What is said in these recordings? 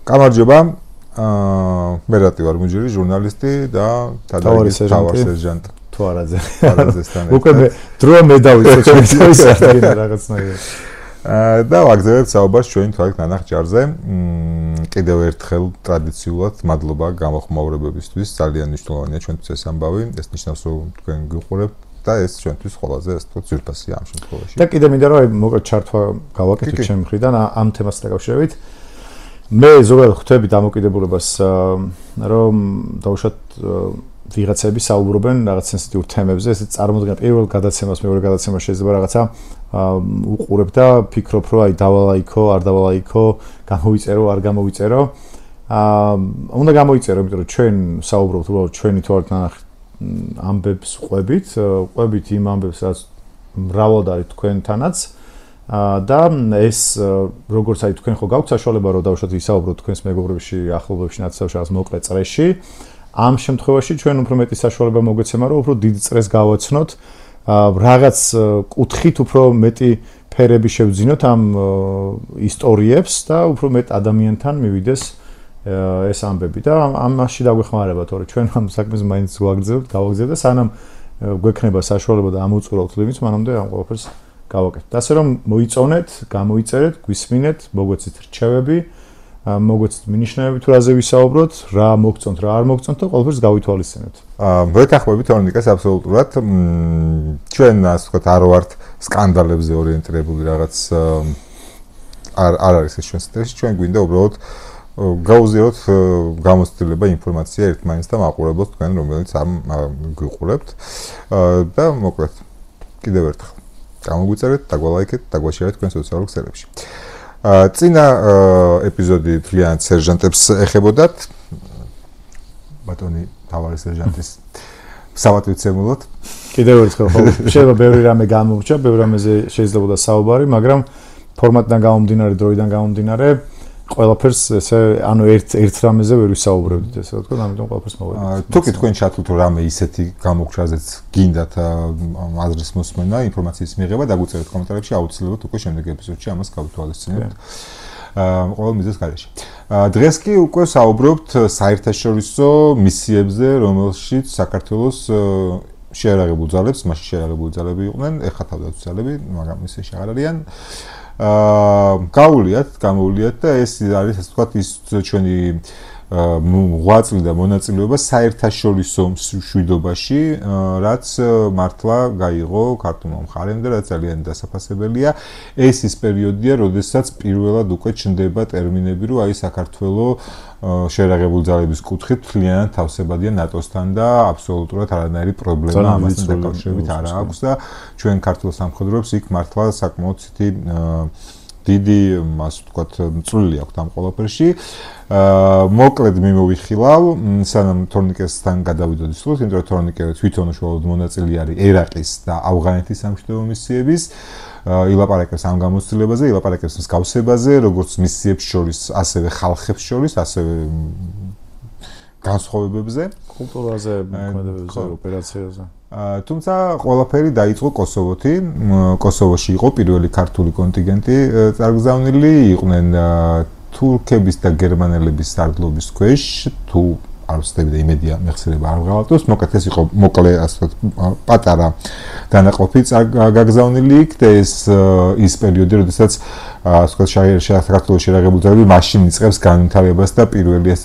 გამარჯობა. მე რატი ვარ მუჯირი, ჟურნალისტი და თავარი სერჟანტი. თუ არაზე. არაზესთან. უკვე მე დროა მე დავიწყე ჩვენი საერთოდ რაღაცნაირად. და ვაგზავნებთ საუბარს ჩვენი თვალით ნანახ ჯარზე. კიდევ ერთხელ ტრადიციულად მადლობა გამოხმაურებებისთვის. ძალიან მნიშვნელოვანია ჩვენთვის ეს ამბავი. ეს ნიშნავს, რომ თქვენ გიყურებთ და ეს ჩვენთვის ყველაზე ასე ვთქვათ ძვირფასია ამ შემთხვევაში. და კიდე მინდა რომ მოკლედ ჩართვა გავაკეთოთ ჩემი მხრიდან ამ თემასთან დაკავშირებით. მე ზოგადად ხვდები დამოკიდებულებას რომ დაუშვათ ვიღაცები საუბრობენ რაღაც სენსიტიურ თემებზე, ესე წარმოდგენ პირველ გადაცემას, მეორე გადაცემას შეიძლება რაღაცა უყურებ და ფიქრობ რომ აი დავალაიქო, არ დავალაიქო, გამოიწერო, არ გამოიწერო. უნდა გამოიწერო, იმიტომ რომ ჩვენ საუბრობთ უბრალოდ ჩვენი თვალით ნახეთ ამბებს ყვებით იმ ამბებს, რაც მრავლად არის თქვენთანაც. და ეს როგორც აი თქვენ ხო გაქვთ საშუალება რომ დავუშვათ ისაუბროთ თქვენს მეგობრებში, ახლობლებში, ნაცვლებში, რაღაც მოკლე წრეში. ამ შემთხვევაში ჩვენ უფრო მეტი საშუალება მოგვეცემა რომ უფრო დიდ წრეს გავაცნოთ, რაღაც კუთხით უფრო მეტი ფერები შევძინოთ ამ ისტორიებს და უფრო მეტ ადამიანთან მივიდეს ეს ამბები და ამაში დაგვეხმარება, თორე ჩვენ ამ საქმეს მაინც გავაგრძელებთ და სანამ გვექნება საშუალება და ამოწურავთ ლიმიტს, მანამდე ამ ყველაფერს გავაკეთებთ. ასე რომ მოიწონეთ, გამოიწერეთ, გვისმინეთ, მოგვეცით რჩევები, მოგვეცით მინიშნებები თუ რაზე ვისაუბროთ, რა მოგწონთ, რა არ მოგწონთ და ყველაფერს გავითვალისწინებთ. ვეთანხმებით ორნიკას აბსოლუტურად. ჩვენ ასე ვთქვათ არ ვართ სკანდალებზე ორიენტირებული რაღაც არ არის ეს ჩვენს წრეში, ჩვენ გვინდა უბრალოდ გავუზიაროთ გამოცდილება ინფორმაცია ერთმანეთს და მაყურებლოთ თქვენ რომელიც ამ გიყურებთ და მოკლედ კიდევ ერთხელ გამოგვიწერეთ, დაგვალაიქეთ, დაგვაშერეთ თქვენ სოციალურ ქსელებში. წინა ეპიზოდი ძალიან სერჟანტებს ეხებოდათ. ბატონი თავარი სერჟანტის სავატვიცემულოდ. კიდევ ერთხელ ხო შეიძლება ბევრი რამე გამორჩა, ბევრი რამეზე შეიძლებოდა საუბარი, მაგრამ ფორმატიდან გამომდინარე, დროიდან გამომდინარე ყველაფერს ესე ანუ ერთ რამეზე ვერ ვისაუბრებდით ესე ვთქვათ, ამიტომ ყველაფერს მოვედით. თუ კი თქვენ ჩათვლით რომ რამე ისეთი გამოგჩაზეთ, გინდათ აზრის მოსმენა, ინფორმაციის მიღება, დაგვიწერეთ კომენტარებში, აუცილებლად უკვე შემდეგ ეპიზოდში ამას გავითვალისწინებთ. ყოველ მიზეზს გარეშე. დღეს კი უკვე საუბრობთ საერთაშორისო მისიებზე, რომელშიც საქართველოს შეერაღებული ძალებს, მაშინ შეერაღებული ძალები იყვნენ, ეხლა თავდაცვის ძალები, მაგრამ ისე აღარ არიან. გამოვლიათ და ეს არის ასე ვთქვათ ის ჩვენი ღვაწლი და მონაწილეობა საერთაშორისო მშვიდობაში, რაც მართლა გაიღო ქართულმა მხარემ და რაც ძალიან დასაფასებელია. ეს ის პერიოდია, როდესაც პირველად უკვე ჩნდება ტერმინები, რომ აი საქართველოს შეერაღებული ძალების კუთხით მთლიანად თავსებადია ნატოსთან და აბსოლუტურად არანაირი პრობლემა ამასთან დაკავშირებით არ აქვს და ჩვენ ქართულ სამხედროებს იქ მართლა საკმაოდ დიდი, ასე ვთქვათ, წვლილი აქვს ამ ყველაფერში. მოკლედ მიმოვიხილავ, სანამ თორნიკესთან გადავიდოდი სულ, იმიტომ რომ თორნიკე თვითონ უშუალოდ მონაწილე არის ერაყის და ავღანეთის სამშვიდობო მისიების. ილაპარაკებს ამ გამოცდილებაზე, ილაპარაკებს მსგავსებაზე, როგორც მისიებს შორის, ასევე ხალხებს შორის, ასევე განსხვავებებზე, კულტურაზე, მოქმედებებზე, ოპერაციაზე. თუმცა ყველაფერი დაიწყო კოსოვოთი. კოსოვოში იყო პირველი ქართული კონტინგენტი წარგზავნილი, იყვნენ თურქების და გერმანელების სარდლობის ქვეშ, თუ არ ვცდები და იმედია მეხსიერება არ ვღალატოს. მოკლედ ეს იყო მოკლე ასე ვთქვათ პატარა დანაყოფი გაგზავნილი იქ და ის პერიოდი, როდესაც ასე ვთქვათ საქართველოს შეერაღებული ძალები მაშინ იწყებს განვითარებას და პირველი ეს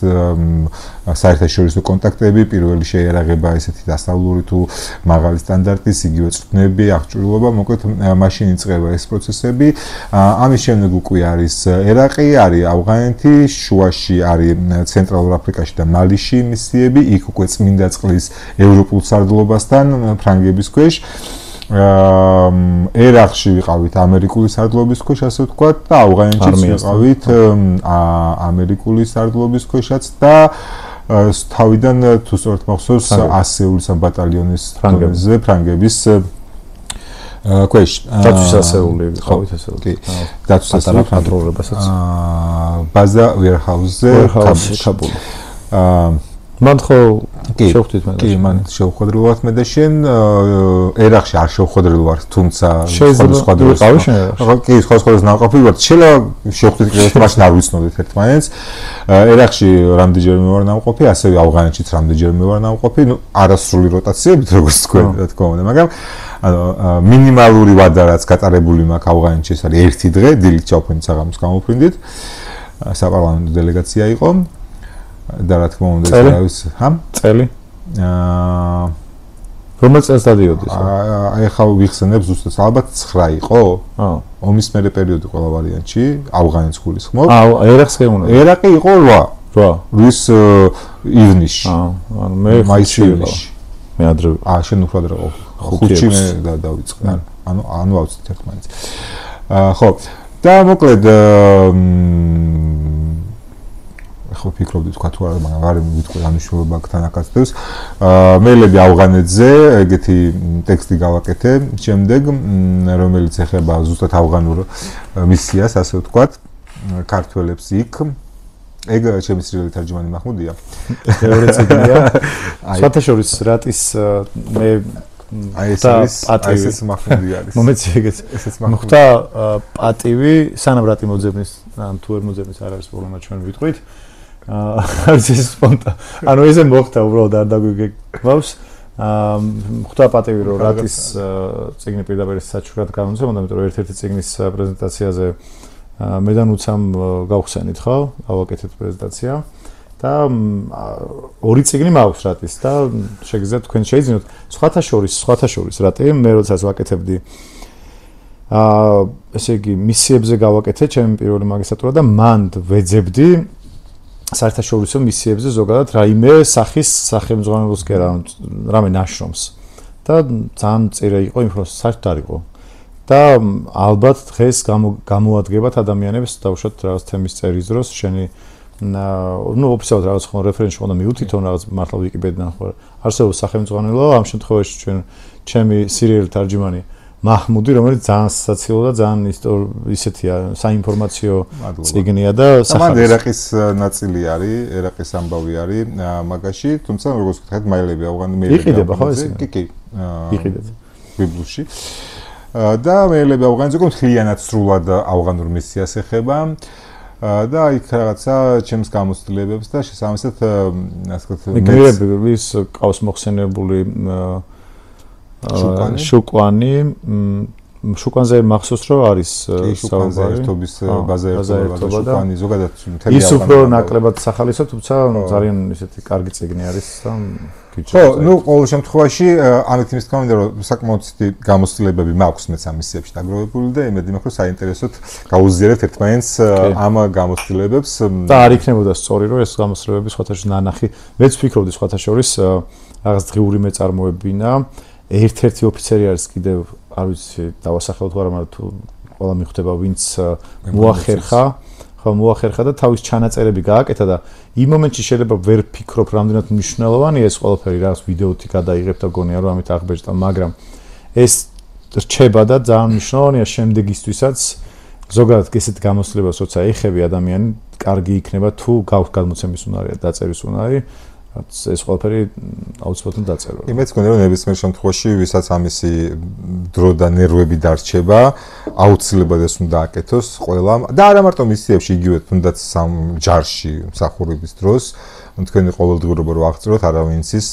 საერთაშორისო კონტაქტები, პირველი შეერაღება ესეთი დასავლური თუ მაღალი სტანდარტის, იგივე წვნები, აღჭურვილობა, მოკლედ მაშინ იწყება ეს პროცესები. ამის შემდეგ უკვე არის ერაყი, არის ავღანეთი, შუაში არის ცენტრალურ აფრიკაში და მალიში მისიები, იქ უკვე წმინდა წყლის ევროპულ სარდლობასთან ფრანგების ქვეშ. ერაყში ვიყავით ამერიკული სარდლობის ქვეშ, ასე ვთქვათ, და ავღანეთშიც ვიყავით ამერიკული სარდლობის ქვეშაც და თავიდან თუ სწორად მახსოვს 100-ული ბატალიონის დონეზე ფრანგების ქვეშ. დაცვის ასეული ვიყავით ასე ვთქვათ. დაცვის ასეული პატრულობასაც. ბაზა ვერჰაუსზე ქაბული. მან ხო შევხვდით მე. კი, მან შევხვდრილვართ მე და შენ ერახში არ შევხვდრილვართ, თუმცა სხვა დროს ვიყავი შენ ერახში. კი, სხვა ნაყოფი ვარ. შეიძლება შევხვდით კიდევ მაშინ არ ვიცნობდით ერთმანეთს. ერახში რამდენჯერმე ვარ ნაყოფი, ასევე ავღანეთშიც რამდენჯერმე ვარ ნაყოფი, ნუ არასრული როტაციებით როგორც თქვენ რა თქმა უნდა, მაგრამ მინიმალური ვადა რაც გატარებული მაქვს ავღანეთში ეს არის ერთი დღე, დილით ჩავფრინდით საღამოს გამოფრინდით. საპარლამენტო დელეგაცია იყო და რა თქმა უნდა ეს არის წელი რომელ წელს დადიოდეს? აი ხა ვიხსენებ ზუსტად ალბათ 9 იყო? ომის მერე პერიოდი ყველა ვარიანტში, ავღანეთს გულისხმობ. ერაყს გეუბნა. ერაყი იყო 8. 8 ივნისში. ანუ მე მაისში. მე ადრე. შენ უფრო ადრე ყო. 5-ში მე დავიწყე. ანუ ავწით ერთმანეთს. ხო. და მოკლედ ხო ფიქრობდი თქვა თუ არა, მაგრამ არ ვიტყვი ამიშვილება თანაკაცებს. მეილები ავღანეთზე ეგეთი ტექსტი გავაკეთე, შემდეგ რომელიც ეხება ზუსტად ავღანურ მისიას, ასე ვთქვათ, ქართველებს იქ. ეგ ჩემი სრიალის თარჯმანი მაჰმუდია. მეორე წიგნია. სხვათაშორის რატის მე აი ეს მაჰმუდი არის. მომეცი ეგეც. მოხდა პატივი, სანამ რატი მოძებნის, ან თუ ვერ მოძებნის არ არის პრობლემა, ჩვენ ვიტყვით. არის ეს სპონტა. ანუ ესე მოხდა უბრალოდ არ დაგვიგებავს. მოხდა პატივი რომ რატის წიგნი პირდაპირ საჩუქრად გამოცემოდა, იმიტომ რომ ერთ-ერთი წიგნის პრეზენტაციაზე მე და ნუცამ გავხსენით ხო? გავაკეთეთ პრეზენტაცია. და ორი წიგნი მაქვს რატის და შეგიძლიათ თქვენ შეიძინოთ სხვათა შორის რატი მე როდესაც ვაკეთებდი ესე იგი მისიებზე გავაკეთე ჩემი პირველი მაგისტრატურა და მანდ ვეძებდი საერთაშორისო მისიებზე ზოგადად რაიმე სახის სახელმძღვანელოს კი რამე ნაშრომს და ძალიან მწირე იყო იმხოს საერთოდ არ იყო და ალბათ დღეს გამოადგებათ ადამიანებს დაუშვათ რაღაც თემის წერის დროს შენი ну ოფიციალურად რაღაც ხო რეფერენსი ხონდა მიუთითონ რაღაც მართლა ვიკიპედიიდან ხო არსებობს სახელმძღვანელო ამ შემთხვევაში ჩვენ ჩემი სირიელი თარჯმანი მაჰმუდი რომელიც ძალიან სასაცილო და ძალიან ისეთია საინფორმაციო წიგნია და სახალხო ერაყის ნაწილი არის ერაყის ამბავი არის მაგაში თუმცა როგორც ვთქვით მაილები ავღანი მეილები იყიდება ხო ეს კი იყიდეთ ბიბლიაში და მეილები ავღანზე მთლიანად სრულად ავღანურ მისიას ეხება და იქ რაღაცა ჩემს გამოცდილებებს და შესაბამისად ასე ვთქვათ მე ის ყავს მოხსენებული შუკვანზე მახსოვს რომ არის საუბარი ერთობის ბაზაერთობა და შუკვანი ზოგადად მთელი ის უფრო ნაკლებად სახალისო თუმცა ძალიან ისეთი კარგი წიგნი არის და ხო, ну, ყოველ შემთხვევაში ამით იმის თქმა უნდა რომ საკმაოდ გამოცდილებები მაქვს მეც ამ მისიებში დაგროვებული და იმედი მაქვს რომ საინტერესოდ გაუზიარებთ ერთმანეთს ამ გამოცდილებებს და არ იქნებოდა სწორი რომ ეს გამოცდილებები სხვათა შორის ნანახი მეც ვფიქრობდი სხვათა შორის რაღაც დღიური მეწარმოებინა ერთ-ერთი ოფიცერი არის კიდევ არ ვიცი დავასახელოთ არა მაგრამ თუ ყველა მიხვდება ვინც მოახერხა ხო მოახერხა და თავის ჩანაწერები გააკეთა და იმ მომენტში შეიძლება ვერ ფიქრობ რამდენად მნიშვნელოვანია ეს ყველაფერი რაღაც ვიდეოთი გადაიღებ და გონია რომ ამით აღბეჭდა მაგრამ ეს რჩება და ძალიან მნიშვნელოვანია შემდეგისთვისაც ზოგადად ესეთ გამოცდილებას როცა ეხები ადამიანი კარგი იქნება თუ გაქვს გადმოცემის უნარია დაწერის უნარი ეს ყველაფერი აუცილებლად დაწერო. იმეც გქონდა რომ ნებისმიერ შემთხვევაში ვისაც ამისი დრო და ნერვები დარჩება, აუცილებლად ეს უნდა აკეთოს ყველამ და არა მარტო მისიებში იგივე თუნდაც სამ ჯარში მსახურების დროს, თქვენი ყოველდღიურობა რო აღწეროთ, არავინც ის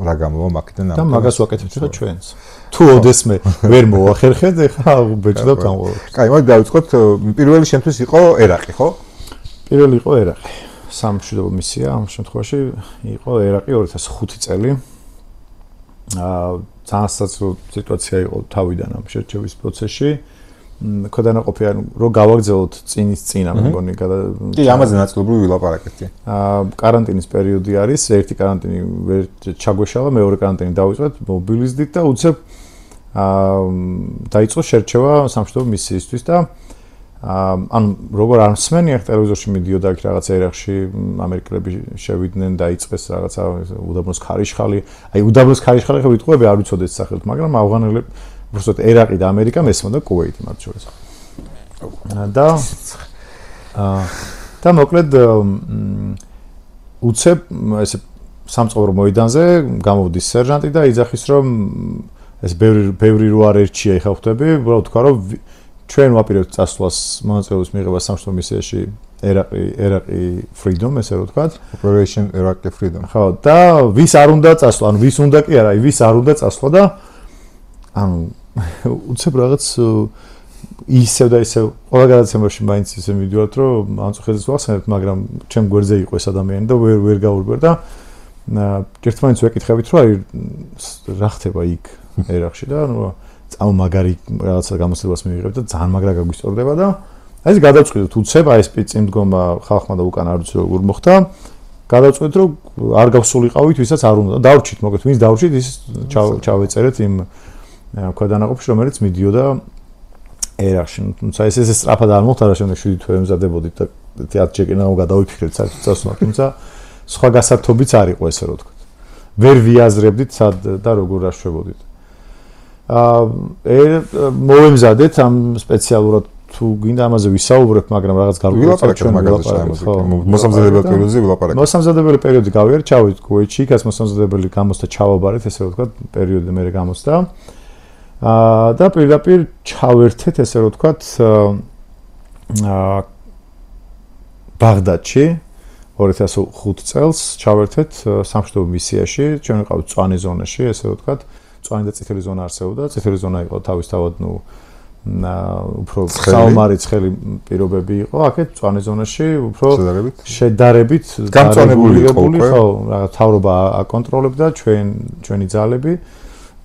რა გამოვა მაქიდან და მაგას ვაკეთებთ ხა ჩვენს. თუ ოდესმე ვერ მოახერხეთ, ეხა ბეჭდავთ ამ ყოველთვის. კაი, მოდი დავიწყოთ. პირველი შემთხვევის იყო ერაყი, ხო? პირველი იყო ერაყი. სამშვიდობო მისია ამ შემთხვევაში იყო ერაყი 2005 წელი. ძალიან სასაცილო სიტუაცია იყო თავიდან ამ შერჩევის პროცესში. ქვედანაყოფი რომ გავაგზავნოთ წინის წინა მეგონი კი ამაზე ნაწილობრივ ვილაპარაკეთ. კარანტინის პერიოდი არის, ერთი კარანტინი ვერ ჩაგვეშალა, მეორე კარანტინი დავიწყეთ, მობილიზდით და უცებ დაიწყო შერჩევა სამშვიდობო მისიისთვის და ანუ როგორ არ მსმენი ახ ტელევიზორში მიდიოდა აქ რაღაცა ერაყში ამერიკელები შევიდნენ დაიწყეს რაღაცა უდაბნოს ქარიშხალი აი უდაბნოს ქარიშხალი ხო ვიტყვები არ ვიცოდი ეს სახელით მაგრამ ავღანელები უბრალოდ ერაყი და ამერიკა მესმოდა კუვეითი მათ შორის და მოკლედ უცებ ესე სამწყობრო მოედანზე გამოვდის სერჟანტი და იძახის რომ ეს ბევრი რო არ ერჩია ეხა ხვდები, უბრალოდ თქვა რომ ჩვენ ვაპირებთ წასვლას მონაწილეობის მიღებას სამშობლო მისიაში ერაყი freedom ესე რო თქვა operation iraqi freedom ხო და ვის არ უნდა წასვლა ანუ ვის უნდა კი არა ვის არ უნდა წასვლა და ანუ უცებ რაღაც ისევ და ისევ ყველა გადაცემაში მაინც ისე მივიდივართ რომ ანწუხეძეს ვახსენებთ მაგრამ ჩემ გვერდზე იყო ეს ადამიანი და ვერ გავურბერ და ერთმანეთს ვეკითხებით რომ აი რა ხდება იქ ერაყში და ანუ წამო მაგარი რაღაცა გამოსწრებას მივიღებთ და ძალიან მაგრა გაგვისწორდება და აი ეს გადავწყვიტეთ უცებ აი ეს პიციმდგომა ხალხმა და უკან არ ვიცი როგორ მოხდა გადავწყვიტეთ რომ არ გავსულიყავით ვისაც არ უნდა დავრჩით მოგეთ ვინც დავრჩით ის ჩავეწერეთ იმ ქვედანაყოფში რომელიც მიდიოდა ერაყში თუმცა ეს სწრაფად არ მოხდა რა შემდეგ 7 თვე ემზადებოდით და 10 ჯეკინა გადავიფიქრეთ საერთოდ წასვლა თუმცა სხვა გასართობიც არ იყო ესე რო თქვა ვერ ვიაზრებდით სად და როგორ აშვებოდით მოვემზადეთ ამ სპეციალურად თუ გინდა ამაზე ვისაუბრებ მაგრამ რაღაც გარკვეულად ჩვენ მოსამზადებელ პერიოდზე ვილაპარაკეთ მოსამზადებელი პერიოდი გავიარეთ ჩავით კუვეიტში იქაც მოსამზადებელი გამოსდა ჩავაბარეთ ესე რო თქვა პერიოდი მე გამოსდა და პირდაპირ ჩავერთეთ ესე რო თქვა ბაღდადში 2005 წელს ჩავერთეთ სამშვიდობო მისიაში ჩვენ ვიყავით წვანის ზონაში ესე რო თქვა წვანი და წითელი ზონა არსებობდა წითელი ზონა იყო თავისთავად ნუ უფრო საომარი ცხელი პირობები იყო აქეთ წვანის ზონაში უფრო შედარებით გამწვანებული იყო ხო რაღაც თავრობა აკონტროლებდა ჩვენი ძალები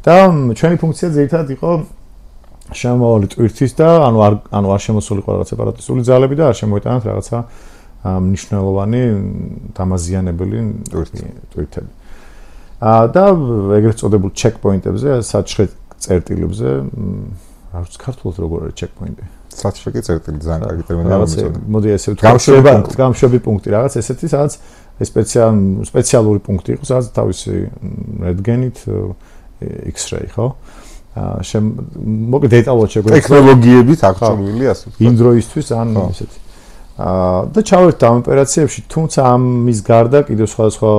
და ჩვენი ფუნქცია ძირითადად იყო შემოვალი ტვირთის და ანუ არ შემოსულიყო რაღაც სეპარატისტული ძალები და არ შემოიტანათ რაღაცა მნიშვნელოვანი დამაზიანებელი ტვირთები და ეგრეთ წოდებულ ჩეკპოინტებზე საჩხრე წერტილებზე არ ვიცი ქართულად როგორ არის ჩეკპოინტი საჩხრე წერტილი ძალიან კარგი ტერმინია მოდი ესე გამშვები პუნქტი რაღაც ესეთი სადაც სპეციალური პუნქტი იყო სადაც თავისი რენტგენით X-ray ხო მოგე დეტალურად შეგვეძლო ტექნოლოგიებით აღჭურვილი ასე იმ დროისთვის ან ესეთი და ჩავერთთ ამ ოპერაციებში თუმცა ამის გარდა კიდევ სხვადასხვა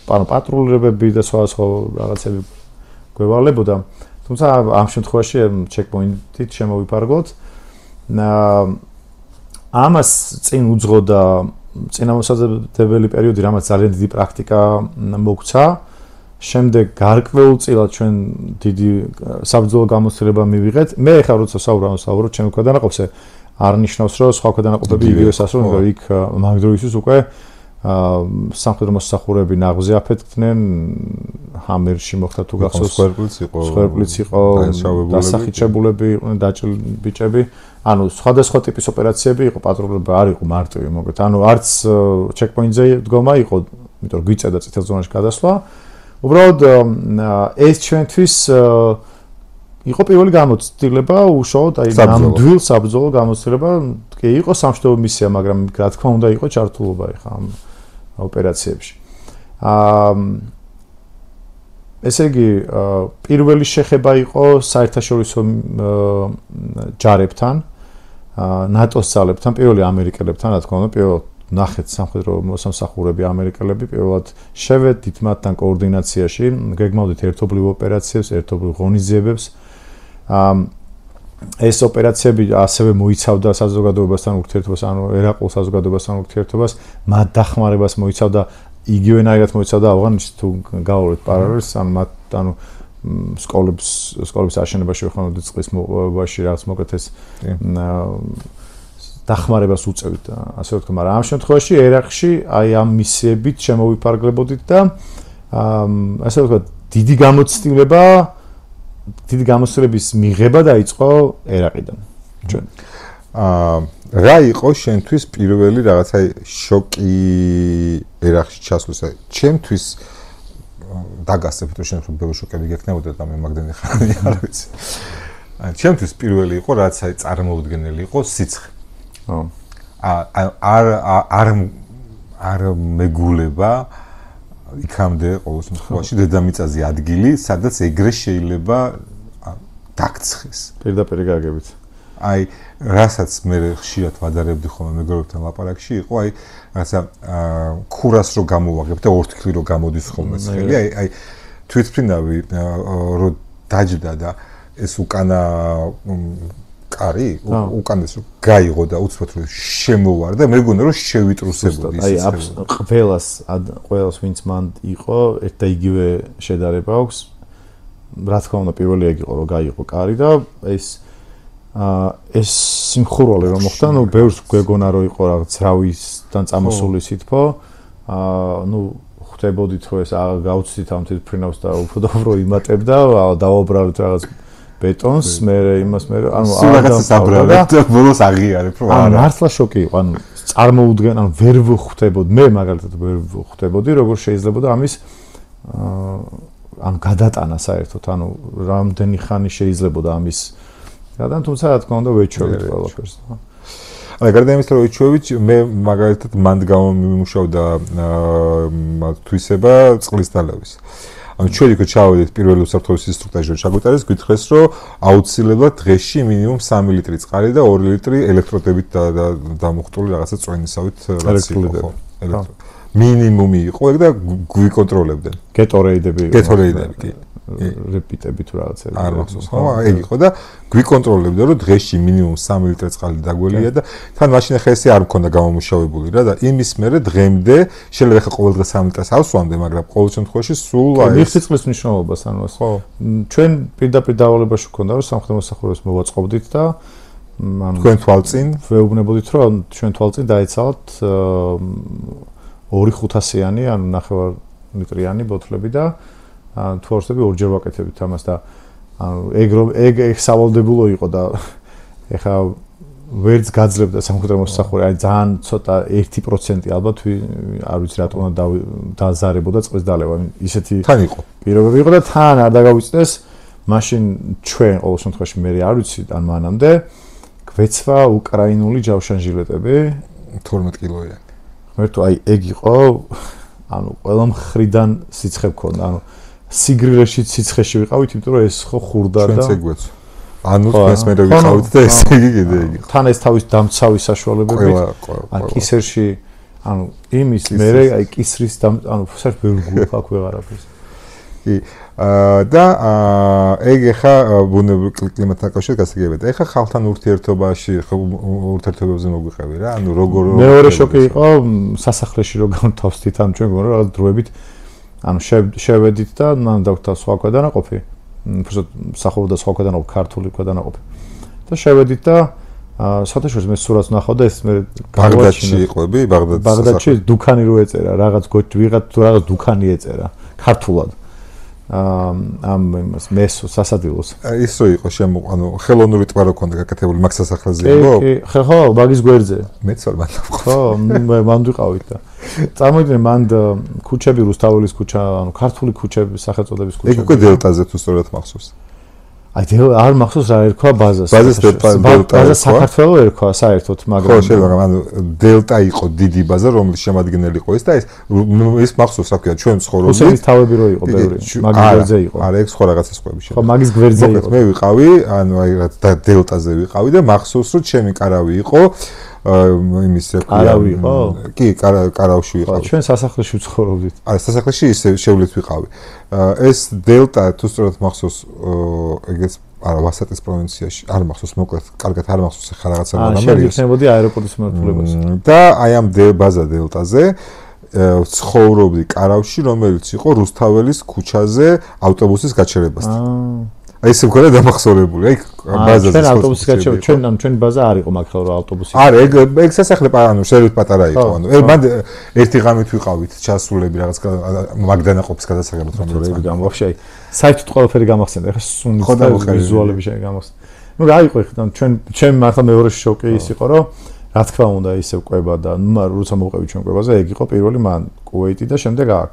პატრულირებები და სხვადასხვა რაღაცები გვევალებოდა თუმცა ამ შემთხვევაში ჩეკპოინტით შემოვიფარგლოთ ამას წინ უძღოდა წინამოსაზრდებელი პერიოდი რამაც ძალიან დიდი პრაქტიკა მოგვცა შემდეგ გარკვეულწილად ჩვენ დიდი საბრძოლო გამოცდილება მივიღეთ მე ხა როცა საუბრობ ჩემ ქვედანაყოფზე არ ნიშნავს რომ სხვა ქვედანაყოფები იგივე სასწრაფო რომ იქ მაგ დროისთვის უკვე სამხედრო მოსახურეები ნაღზე აფეთქდნენ ჰამერში მოხდა თუ გახსოვს სხერპლიც იყო დასახიჩებულები იყვნენ დაჭრილ ბიჭები ანუ სხვადასხვა ტიპის ოპერაციები იყო პატრულება არ იყო მარტივი მოგეთ ანუ არც ჩეკპოინტზე დგომა იყო იმიტომ რომ გვიწევდა წითელ ზონაში გადასვლა უბრალოდ ეს ჩვენთვის იყო პირველი გამოცდილება უშუალოდ აი ნამდვილ საბრძოლო გამოცდილება კი იყო სამშვიდობო მისია მაგრამ რა თქმა უნდა იყო ჩართულობა ხა ამ ოპერაციებში ესე იგი პირველი შეხება იყო საერთაშორისო ჯარებთან ნატოს ძალებთან პირველი ამერიკელებთან რა თქმა უნდა პირველ ნახეთ სამხედრო მოსამსახურები ამერიკელები პირველად შევედით მათთან კოორდინაციაში გეგმავდით ერთობლივ ოპერაციებს ერთობლივ ღონისძიებებს ეს ოპერაციები ასევე მოიცავდა საზოგადოებასთან ურთიერთობას, ანუ ერაყულ საზოგადოებასთან ურთიერთობას, მათ დახმარებას მოიცავდა, იგივენაირად მოიცავდა ავღანეთში თუ გავავლეთ პარალელს, ანუ სკოლების აშენებაში ვეხმარებოდით წყლის მოპოვებაში, რაღაც მოკეთეს დახმარებას უწევით, ასე ვთქვი, მაგრამ ამ შემთხვევაში ერაყში აი ამ მისიებით შემოვიფარგლებოდით და ასე ვთქვი, დიდი გამოცდილების მიღება დაიწყო ერაყიდან. ჩვენ. რა იყო შენთვის პირველი რაღაცა შოკი ერაყში ჩასვლის? ჩემთვის დაგასწრებთ რომ შენ უფრო ბევრი შოკები გექნებოდა და მე მაგდენი ხანი არ ვიცი. ჩემთვის პირველი იყო რაც აი წარმოუდგენელი იყო სიცხე. არ მეგულება იქამდე ყოველ შემთხვევაში დედამიწაზე ადგილი, სადაც ეგრე შეიძლება დაგცხეს. პირდაპირ გაგებით. აი რასაც მე ხშირად ვადარებდი ხოლმე მეგობრებთან ლაპარაკში იყო აი რაღაცა ქურას რო გამოვაგებ და ორთქლი რო გამოდის ხოლმე ცხელი აი თვითფრინავი რო დაჯდა და ეს უკანა კარი უკანეს რო გაიღო და უცბად რო შემოვარ და მე მგონია რომ შევიტრუსებოდი აი ყველას ვინც მან იყო ერთ და იგივე შედარება აქვს რა თქმა უნდა პირველი ეგ იყო რომ გაიღო კარი და ეს სიმხურვალე რომ მოხდა ნუ ბევრს გვეგონა რომ იყო რაღაც რავისთან წამოსული სითბო ნუ ხდებოდით რომ ეს გავცდით ამ თვითფრინავს და უფრო იმატებდა დავაბრალეთ რაღაც ბეტონს მე იმას მე ანუ რაღაცას აბრალეთ და ბოლოს აღიარებ რომ არა მართლა შოკი იყო ანუ წარმოუდგენ ანუ ვერ ვხვდებოდ მე მაგალითად ვერ ვხვდებოდი როგორ შეიძლება ამის ანუ გადატანა საერთოდ ანუ რამდენი ხანი შეიძლება ამის გადან თუმცა რა თქმა უნდა ვეჩვევით ყველაფერს აი გარდა იმისა რომ ვეჩვევით მე მაგალითად მანდ გამომიმუშავდა თვისება წყლის დალევის ანუ ჩვენ იქ ჩავედით პირველი უსაფრთხოების ინსტრუქტაჟი რომ ჩაგვიტარეს გითხრეს რომ აუცილებლად დღეში მინიმუმ 3 ლიტრი წყალი და 2 ლიტრი ელექტროდებით დამუხტული რაღაცა წვენისავით ელექტროლიდები მინიმუმი იყო ეგ და გვიკონტროლებდნენ გეტორეიდები კი რეპიტები თუ რაღაცები არ მახსოვს ხო ეგ იყო და გვიკონტროლებდა რომ დღეში მინიმუმ 3 ლიტრი წყალი დაგველია და თან მაშინ ახლა ესე არ მქონდა გამომუშავებული რა და იმის მერე დღემდე შეიძლება ახლა ყოველ დღე 3 ლიტრს ავსვამდე მაგრამ ყოველ შემთხვევაში სულ აი მიხსი წყლის მნიშვნელობას ანუ ხო ჩვენ პირდაპირ დავალებაში გქონდა რომ სამხედრო მოსახურეებს მოვაწყობდით და ანუ თქვენ თვალწინ ვეუბნებოდით რომ ჩვენ თვალწინ დაეცალათ 2-500-იანი ანუ 9 ლიტრიანი ბოთლები და თუ არსები ორჯერ ვაკეთებთ ამას და ანუ ეგ სავალდებულო იყო და ეხა ვერც გაძლევდა სამხედრო მოსახური აი ძალიან ცოტა 1% ალბათ არ ვიცი რატომ დაზარებოდა წყლის დალევა ისეთი თან იყო პირობები იყო და თან არ დაგავიწდეს მაშინ ჩვენ ყოველ შემთხვევაში მე არ ვიცი ან მანამდე გვეცვა უკრაინული ჯავშანჟილეტები 12 კილოიანი ღმერთო აი ეგ იყო ანუ ყველა მხრიდან სიცხე მქონდა ანუ სიგრილეში სიცხეში ვიყავით იმიტომ რომ ეს ხო ხურდა და ჩვენც ეგვეც ანუ ეს მე ვიყავით და ესე იგი კიდე იგი თან ეს თავის დამცავი საშუალებები ან კისერში ანუ იმის მე აი კისრის ანუ საერთოდ ვერ გულებ აქ ვეღარაფერს კი და ეგ ახლა ბუნებრივ კლიმატთან კავშირით გასაგებია ეხა ხალხთან ურთიერთობაში ურთიერთობებზე მოგვიყევი რა ანუ როგორ მეორე შოკი იყო სასახლეში რო გამთავსდით ან ჩვენ გქონდა რაღაც დროებით ანუ შევედით და მან დაგვთა სხვა ქვედანაყოფი უბრალოდ სახურდა სხვა ქვედანაყოფი ქართული ქვედანაყოფი და შევედით და საერთოდ მე სურათს ვნახავ და ეს მე ბაღდადში იყვები ბაღდადში დუქანი რო ეწერა რაღაც ვიღაც თუ რაღაც დუქანი ეწერა ქართულად ამ იმას მესო სასადილოს ის რო იყო ანუ ხელოვნური ტყვა რო ქონდა გაკეთებული მაგ სასახლეზე იყო კი ხო მაგის გვერდზე მეც ვარ მანდ ხო მან ვიყავით და წარმოიდგინე მანდ ქუჩები რუსთაველის ქუჩა ანუ ქართული ქუჩები სახელწოდების ქუჩები ეგ უკვე დელტაზე თუ სწორად მახსოვს აი არ მახსოვს რა ერქვა ბაზას დელტა საქართველოს ერქვა საერთოდ მაგრამ ხო შეიძლება ანუ დელტა იყო დიდი ბაზა რომლის შემადგენელი იყო ეს და ეს მახსოვს რა ქვია ჩვენ ცხოვრობდით ოსების თავები რო იყო ბევრი მაგის გვერდზე იყო არა ეგ სხვა რაღაცა სხვები ხო მაგის გვერდზე იყო მე ვიყავი ანუ აი რა დელტაზე ვიყავი და მახსოვს რომ ჩემი კარავი იყო იმის კარავი იყო კი კარავში ვიყავი ჩვენ სასახლეში ვცხოვრობდით არა სასახლეში ისე შევლით ვიყავი ეს დელტა თუ სწორად მახსოვს ეგეც არა ვასატის პროვინციაში არ მახსოვს მოკლედ კარგად არ მახსოვს ახლა რაღაცა რამე იქნებოდი აეროპორტის მიმართულებას და აი ამ ბაზა დელტაზე ცხოვრობდი კარავში რომელიც იყო რუსთაველის ქუჩაზე ავტობუსის გაჩერებასთან აი ეს მქონდა დამახსოვრებული აი ბაზაზე ჩვენ ავტობუსის გაჩერება ჩვენი ბაზა არ იყო მაგ ხელრო ავტობუსი არა ეგ სასახლე ანუ შეიძლება პატარა იყო ანუ მან ერთი ღამით ვიყავით ჩასულები რაღაც მაგდანაყოფის გადასაღებად რომელიც გამოვშე აი საერთოდ ყველაფერი გამახსენდა ეხლა სუნიც და ვიზუალები შეგამახსენდა ნუ რა იყო ეხლა ჩვენ მართლა მეორე შოკი ის იყო რომ რა თქმა უნდა ისევ ყვება და როცა მოვყევი ჩვენ ყვებაზე ეგ იყო პირველი მან კუვეიტი და შემდეგ აქ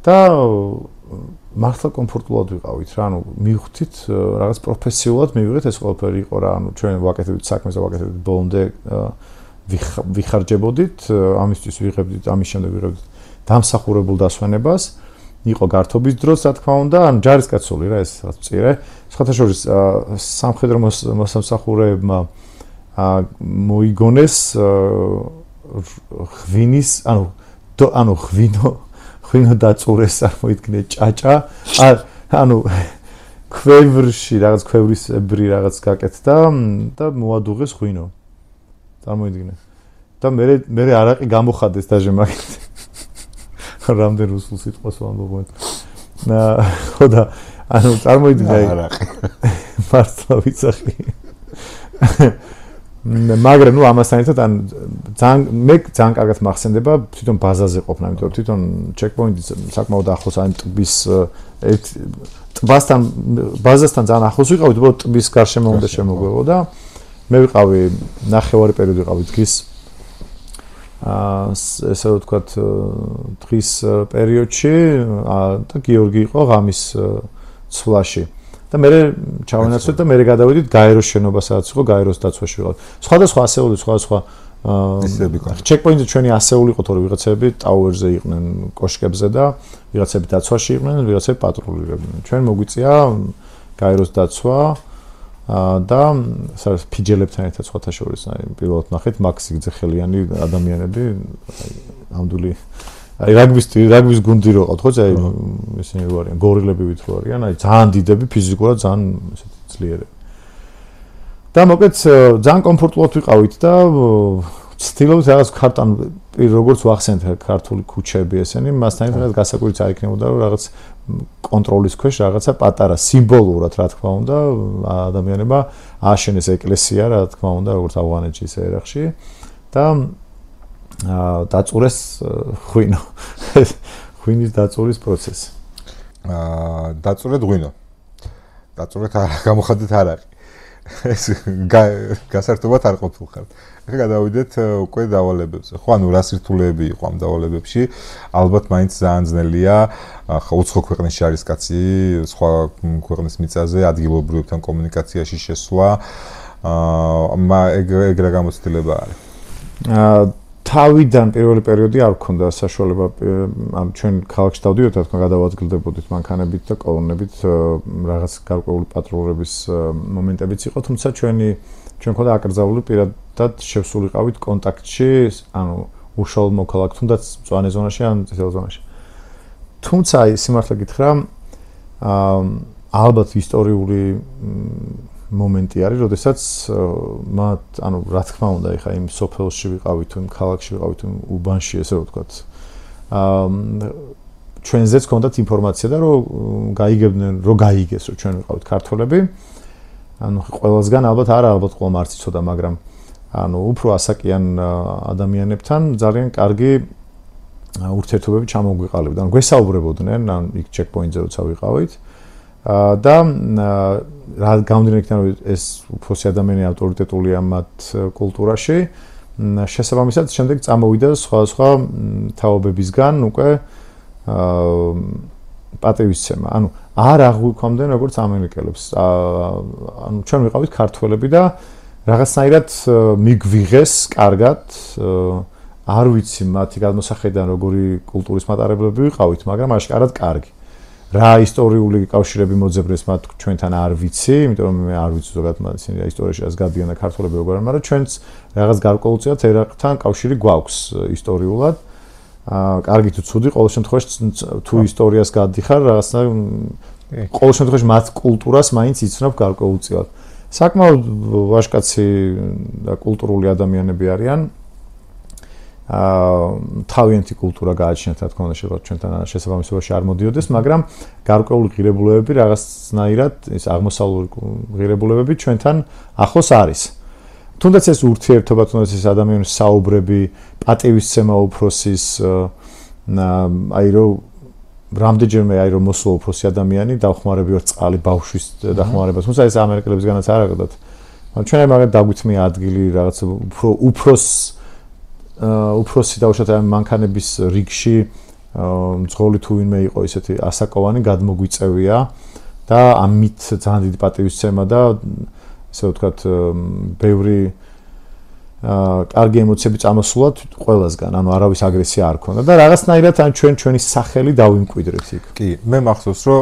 და მართლა კომფორტულად ვიყავით რა ანუ მივხვდით რაღაც პროფესიულად მივიღეთ ეს ყველაფერი იყო რა ანუ ჩვენ ვაკეთებდით საქმეს და ვაკეთებდით ბოლომდე ვიხარჯებოდით ამისთვის ვიღებდით ამის შემდეგ ვიღებდით დამსახურებულ დასვენებას იყო გართობის დროს, რა თქმა უნდა, ან ჯარისკაცული რა ეს რაც მწირე. სხვათა შორის სამხედრო მოსამსახურეებმა მოიგონეს ღვინის, ანუ ღვინო დაწურეს, წარმოიდგინე ჭაჭა, ანუ ქვევრში რაღაც ქვევრისებრი რაღაც გაკეთდა და მოადუღეს ღვინო. წარმოიდგინე. და მე არაყი გამოხადეს დაჟე მაგით. რამდენ რუსულ სიტყვას ვამბობ. ხო და ანუ წარმოიდგინე არაყი. მართლა ვიცახი. მაგრამ ნუ ამასთან ერთად ან ძალიან კარგად მახსენდება თვითონ ბაზაზე ყოფნა, იმიტომ რომ თვითონ ჩეკპოინტი საკმაოდ ახლოს აი ტბის ტბასთან ბაზასთან ძალიან ახლოს ვიყავით, უბრალოდ ტბის გარშემო უნდა შემოგვეღო და მე ვიყავი ნახევარი პერიოდი ვიყავი დღის ესე ვთქვათ დღის პერიოდში და გიორგი იყო ღამის ცვლაში. და მე ჩავენაცვლეთ და მე გადავედით გაეროს შენობა, სადაც იყო გაეროს დაცვაში ვიყავ. სხვადასხვა ასეული, სხვადასხვა ჩეკპოინტზე ჩვენი ასეული იყო, თორე ვიღაცები ტაუერზე იყვნენ, კოშკებზე და ვიღაცები დაცვაში იყვნენ, ვიღაცები პატრულირებდნენ. ჩვენ მოგვიწია გაეროს დაცვა და ფიჯელებთან ერთად სხვათა შორის, აი პირველად ნახეთ მაქსი გძეხელიანი ადამიანები, ამდული აი რაგბის გუნდი რო ყავთ ხო აი ესენი რო არიან გორილები ვით რო არიან აი ძალიან დიდები ფიზიკურად ძალიან ესეთი ძლიერები და მოკლედ ძალიან კომფორტულად ვიყავით და ცდილობთ რაღაც ქარტან როგორც ვახსენეთ ქართული ქუჩები ესენი მასთან ერთად გასაკვირიც არ იქნებოდა რომ რაღაც კონტროლის ქვეშ რაღაცა პატარა სიმბოლურად რა თქმა უნდა ადამიანებმა ააშენეს ეკლესია რა თქმა უნდა როგორც ავღანეთში ისე ერაყში და დაწურეს ღვინო. ღვინის დაწურის პროცესი. დაწურეთ ღვინო. დაწურეთ გამოხადეთ არ არის. ეს გასართობად არ ყოფილიყარ. ახლა გადავიდეთ უკვე დავალებებზე. ხო, ანუ რა სირთულეები იყო ამ დავალებებში? ალბათ მაინც ძალიან ძნელია უცხო ქვეყნის ჯარისკაცი, სხვა ქვეყნის მიწაზე ადგილობრივებთან კომუნიკაციაში შესვლა. ეგ რა გამოცდილება არის? თავიდან პირველი პერიოდი არ გქონდა საშუალება ამ ჩვენ ქალაქში დავდივართ, რა თქმა უნდა, გადავადგილდებოდით მანქანებით და კოლონებით, რაღაც გარკვეული პატრულების მომენტებიც იყო, თუმცა ჩვენ ხოდა აკრძალული პირადად შევსულიყავით კონტაქტში, ანუ უშუალო მოქალაქ, თუნდაც მწვანე ზონაში ან წითელ ზონაში. თუმცა აი სიმართლე გითხრა, ალბათ ისტორიული მომენტი არის, როდესაც მათ, ანუ რა თქმა უნდა, ეხა იმ სოფელში ვიყავით, თუ იმ ქალაქში ვიყავით, თუ უბანში, ესე ვთქვათ. ჩვენზეც ჰქონდათ ინფორმაცია და რომ გაიგებდნენ, რომ გაიგეს, რომ ჩვენ ვიყავით ქართველები. ანუ ყველასგან ალბათ ალბათ ყოლა მარც იცოდა, მაგრამ ანუ უფრო ასაკიან ადამიანებთან ძალიან კარგი ურთიერთობები ჩამოგვიყალიბდა. ანუ გვესაუბრებოდნენ, ან იქ ჩეკპოინტზე როცა ვიყავით. და რა გამომდინარე იქიდან რომ ეს უფროსი ადამიანი ავტორიტეტულია მათ კულტურაში შესაბამისად შემდეგ წამოვიდა სხვა თაობებისგან უკვე პატივისცემა ანუ არ აღვიქვამდნენ როგორც ამერიკელებს ანუ ჩვენ ვიყავით ქართველები და რაღაცნაირად მიგვიღეს კარგად არ ვიცი მათი გადმოსახედიდან როგორი კულტურის მატარებლები ვიყავით მაგრამ აშკარად კარგი რა ისტორიული კავშირები მოძებნეს მათ ჩვენთან არ ვიცი, იმიტომ რომ მე არ ვიცი ზოგადად მათ ისინი ისტორიაში რას გადიან და ქართველები როგორ არის, მაგრამ ჩვენც რაღაც გარკვეულწილად ერაყთან კავშირი გვაქვს ისტორიულად. კარგი თუ ცუდი, ყოველ შემთხვევაში თუ ისტორიას გადიხარ, რაღაცა ყოველ შემთხვევაში მათ კულტურას მაინც იცნობ გარკვეულწილად. საკმაოდ ვაჟკაცი და კულტურული ადამიანები არიან. თავიანთი კულტურა გააჩნიათ, რა თქმა უნდა, შეიძლება ჩვენთან შესაბამისობაში არ მოდიოდეს, მაგრამ გარკვეული ღირებულებები რაღაცნაირად ეს აღმოსავლური ღირებულებები ჩვენთან ახლოს არის. თუნდაც ეს ურთიერთობა, თუნდაც ეს ადამიანის საუბრები, პატივისცემა უფროსის, აი რომ რამდენჯერმე აი რომ მოსულა უფროსი ადამიანი, დავხმარებიოთ წყალი ბავშვის დახმარებას, თუმცა ეს ამერიკელებისგანაც არ აღდგათ. ჩვენ აი მაგათ დაგვითმია ადგილი რაღაც უფროსი დაუშვათ ამ მანქანების რიგში მძღოლი თუ ვინმე იყო ისეთი ასაკოვანი გადმოგვიწევია და ამით ძალიან დიდი პატივისცემა და ესე ვთქვათ ბევრი კარგი ემოციები წამოსულად ყველასგან, ანუ არავის აგრესია არ ქონდა და რაღაცნაირად ან ჩვენი სახელი დავიმკვიდრეთ იქ. კი, მე მახსოვს, რომ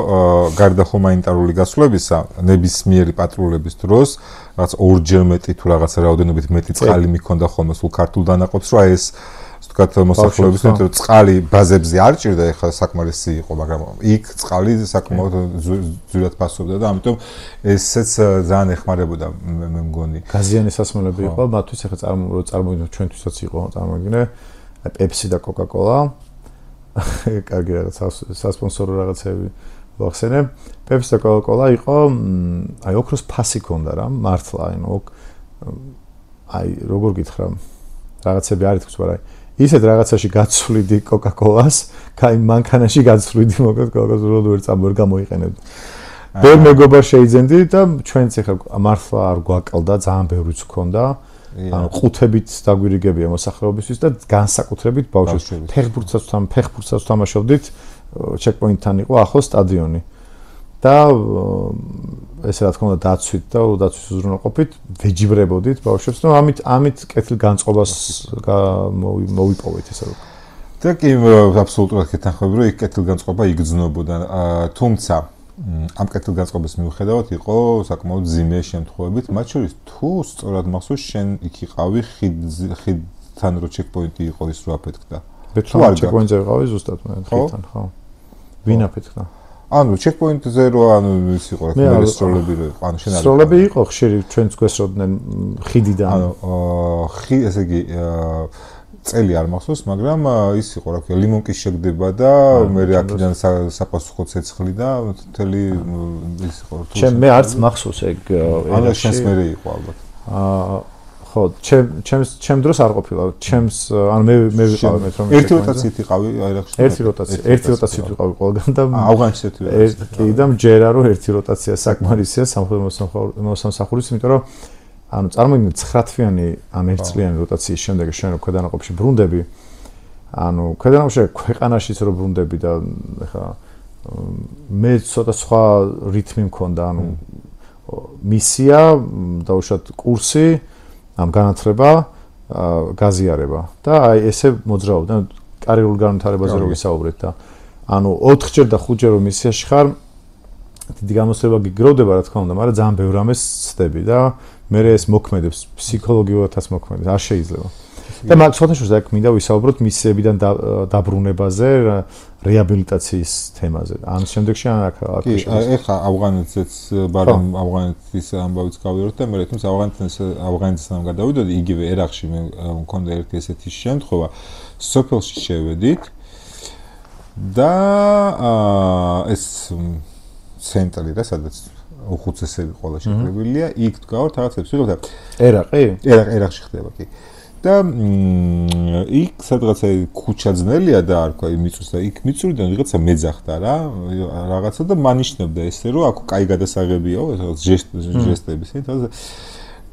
გარდა ჰუმანიტარული გასვლებისა, ნებისმიერი პატრულების დროს რაღაც ორჯერ მეტი თუ რაღაცა რაოდენობით მეტი წყალი მიქონდა ხოლმე სულ ქართულ დანაყოფს, რომ ეს ვთქვათ მოსახლეობის მეტყვი წყალი ბაზებზე არ ჭირდა, ეხლა საკმარისი იყო, მაგრამ იქ წყალი საკმაოდ ძვირად ფასობდა და ამიტომ ესეც ძალიან ეხმარებოდა მე მგონი. გაზიანი სასმელები იყო, მათთვის ეხლა წარმოვიდგინოთ ჩვენთვისაც იყო, წარმოვიდგინე პეპსი და კოკა-კოლა. კარგი რაღაც სასპონსორო რაღაცები ვახსენე. პეპსი და კოკა-კოლა იყო, აი ოქროს ფასი ქონდა რა, მართლა, აი როგორ გითხრა, რაღაცები არ ითქვის, მაგრამ ისეთ რაღაცაში გაცვლიდი კოკა-კოლას, კაი მანქანაში გაცვლიდი მოკლედ კოკა-კოლას ვერ წამორ გამოიყენებდი. ვერ მეგობრ შეიძენდი და ჩვენც ახლა მართლა არ გვაკლდა, ძალიან ბევრიც ქონდა. ანუ ყუთებით დაგვირიგებია მოსახლეობისთვის და განსაკუთრებით ბავშვებს. ფეხბურთსაც თამაშობდით, ჩეკპოინტთან იყო ახლოს სტადიონი. და ესე რა თქმა უნდა დაცვით და დაცვის უზრუნველყოფით ვეჯიბრებოდით ბავშვებს, ну ამით კეთილ განწყობას მოვიპოვეთ ესე რომ. და კი აბსოლუტურად გეთანხმები, რომ იქ კეთილ განწყობა იგრძნობოდა. თუმცა ამ კეთილ განწყობის მიუხედავად იყო საკმაოდ ძიმე შემთხვევებით, მათ შორის თუ სწორად მახსოვს შენ იქ იყავი ხიდთან რო ჩეკპოინტი იყო ის რო აფეთქდა. თუ არ ჩეკპოინტზე ვიყავი ზუსტად მე ხიდთან, ხო. ვინ აფეთქდა? ანუ ჩეკპოინტზე რო ანუ ის იყო რა სროლები რო იყო ანუ შენ არის სროლები იყო ხშირი ჩვენც გვესროდნენ ხიდიდან ანუ ესე იგი წელი არ მახსოვს მაგრამ ის იყო რა ქვია ლიმონკის შეგდება და მე აქედან საპასუხო ცეცხლი და მთელი ის იყო რთული ჩემ მე არც მახსოვს ეგ ანუ შენს მერე იყო ალბათ ხო ჩემ დროს არ ყოფილა ჩემს ანუ მე ვიყავი მე რომ ერთი როტაციით იყავი აერახში ერთი როტაციით ვიყავი ყველგან და ავღანეთში ერთი როტაცია კი და მჯერა რომ ერთი როტაცია საკმარისია სამხედრო მოსამსახურის იმიტომ რომ ანუ წარმოგიდგენთ 9 თვიანი ან 1 წლიანი როტაციის შემდეგ შენ რო ქვედანაყოფში ბრუნდები ანუ ქვედანაყოფში ქვეყანაშიც რო ბრუნდები და ეხა მე ცოტა სხვა რითმი მქონდა ანუ მისია დაუშვათ კურსი ამ განათლება გაზიარება და აი ესე მოძრაობდა კარიერულ განვითარებაზე რო ვისაუბრეთ და ანუ 4ჯერ და 5ჯერ რომ მისიაში ხარ დიდი გამოსწრება გიგროვდება რა თქმა უნდა მაგრამ ძალიან ბევრ ამას ცდები და მე ეს მოქმედებს ფსიქოლოგიურადაც მოქმედებს არ შეიძლება და მაგ სხვადასხვა აქ მინდა ვისაუბროთ მისიებიდან დაბრუნებაზე რეაბილიტაციის თემაზე ან შემდეგში ან აქ ეხა ავღანეთზეც ბარემ ავღანეთის ამბავიც გავიაროთ და მე თუმცა ავღანეთისგან გადავიდოდი იგივე ერახში მე მქონდა ერთი ესეთი შემთხვევა სოფელში შევედით და ეს ცენტრი რა სადაც უხუცესები ყველა შეკრებილია იქ დგავართ რაღაცებს ვიღებ და ერახში ხდება კი და იქ სადღაცა ქუჩა ძნელია და არ თქვა მიწვის და იქ მიწურიდან ვიღაცა მეძახდა რა რაღაცა და მანიშნებდა ესე რომ აქ კაი გადასაღებიაო ეს ჟესტების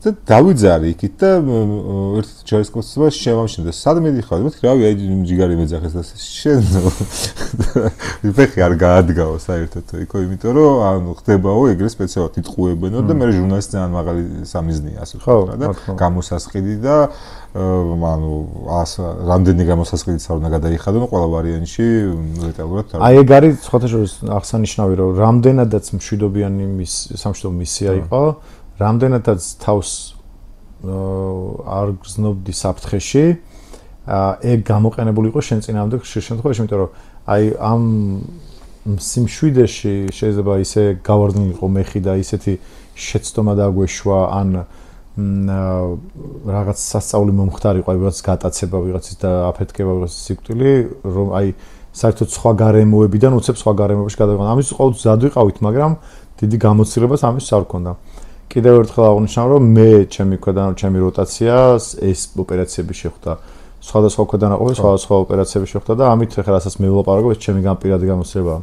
და დავიძარი იქით და ერთ ჯარისკაცმა შემამშენდა სად მიდიხარ მეთქი რავი აი ჯიგარი მეძახეს და შენ ფეხი არ გაადგაო საერთოდ იქო იმიტომ რომ ანუ ხდებაო ეგრე სპეციალურად იტყუებენო და მე ჟურნალისტი ძალიან მაღალი სამიზნეა ასე ვთქვა და გამოსასყიდი და ანუ რამდენი გამოსასყიდიც არ უნდა გადაიხადო ყველა ვარიანტში დეტალურად აი ეგ არის სხვადასხვა აღსანიშნავი რომ რამდენადაც მშვიდობიანი სამშვიდობო მისია იყო რამდენადაც თავს არ გზნობდი საფრთხეში ეგ გამოყენებული იყო შენ წინააღმდეგ ხშირ შემთხვევაში იმიტომ რომ აი ამ სიმშვიდეში შეიძლება ისე გავარდნილიყო მეხი და ისეთი შეცდომა დაგვეშვა ან რაღაც სასწაული მომხდარიყო აი ვიღაც გატაცება ვიღაცის და აფეთქება ვიღაცის სიკვდილი რომ აი საერთოდ სხვა გარემოებიდან უცებ სხვა გარემოებაში გადავიღო ამის ყოველთვის ზად ვიყავით მაგრამ დიდი გამოცდილებას ამის არ ქონდა კიდევ ერთხელ აღნიშნავ რომ მე ჩემი ჩემი როტაციას ეს ოპერაციები შეხვდა სხვადასხვა ქვედანაყოფი სხვადასხვა ოპერაციები შეხვდა და ამით ახლა რასაც მე ვლაპარაკობ ეს ჩემი განპირადი გამოცდილებაა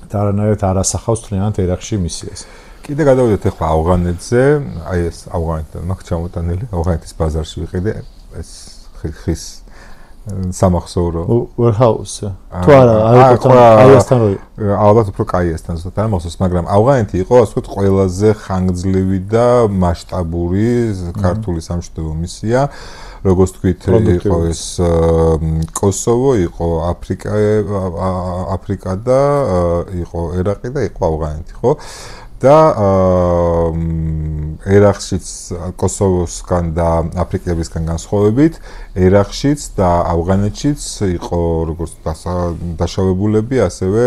და არანაირად არ ასახავს თლიანად ერახში მისიას კიდე გადავიდეთ ახლა ავღანეთზე აი ეს ავღანეთიდან მაგ ჩამოტანილი ავღანეთის ბაზარში ვიყიდე ეს ხის სამახსოვრო warehouse თუ არა აიასთან რო ალბათ უფრო კაიასთან ზუსტად არ მახსოვს მაგრამ ავღანეთი იყო ასე ვთქვათ ყველაზე ხანგრძლივი და მასშტაბური ქართული სამშვიდობო მისია როგორც თქვით იყო ეს კოსოვო იყო აფრიკა და იყო ერაყი და იყო ავღანეთი ხო და ერაყშიც კოსოვოსგან და აფრიკებისგან განსხვავებით ერაყშიც და ავღანეთშიც იყო როგორც დაშავებულები ასევე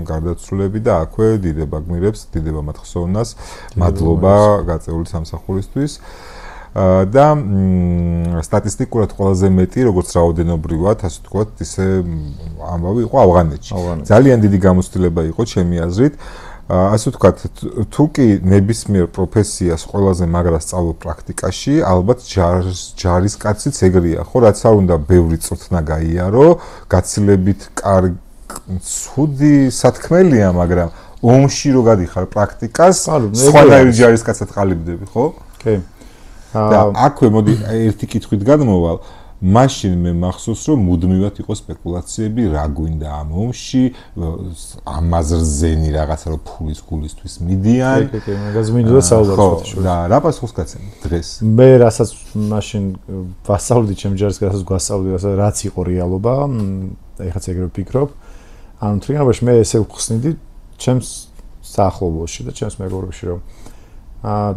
გარდაცვლილები და აქვე დიდება გმირებს დიდება მათ ხსოვნას მადლობა გაწეული სამსახურისთვის და სტატისტიკურად ყველაზე მეტი როგორც რაოდენობრივად ასე ვთქვათ ისე ამბავი იყო ავღანეთში ძალიან დიდი გამოცდილება იყო ჩემი აზრით ასე ვთქვათ, თუ კი ნებისმიერ პროფესიას ყველაზე მაგრა სწავლო პრაქტიკაში, ალბათ ჯარისკაციც ეგრეა, ხო, რაც არ უნდა ბევრი წვრთნა გაიარო, გაცილებით ცუდი სათქმელია, მაგრამ ომში რო გადიხარ პრაქტიკას, სხვადასხვა ჯარისკაცად ყალიბდები, ხო? კი. და აქვე მოდი ერთი კითხვით გადმოვალ. მაშინ მე მახსოვს რომ მუდმივად იყო სპეკულაციები რა გვინდა ამ ომში ამაზრზენი რაღაცა რომ ფულის გულისთვის მიდიან კი მაგას მინდოდა საუბარი და რა პასუხს გაცემ დღეს მე რასაც მაშინ ვასწავლდი ჩემ ჯარისკაცებს გვასწავლდი რაც იყო რეალობა ეხაც ეგრე ვფიქრობ ანუ თრინავაში მე ესე ვხსნიდი ჩემს საახლობლოში და ჩემს მეგობრებში რომ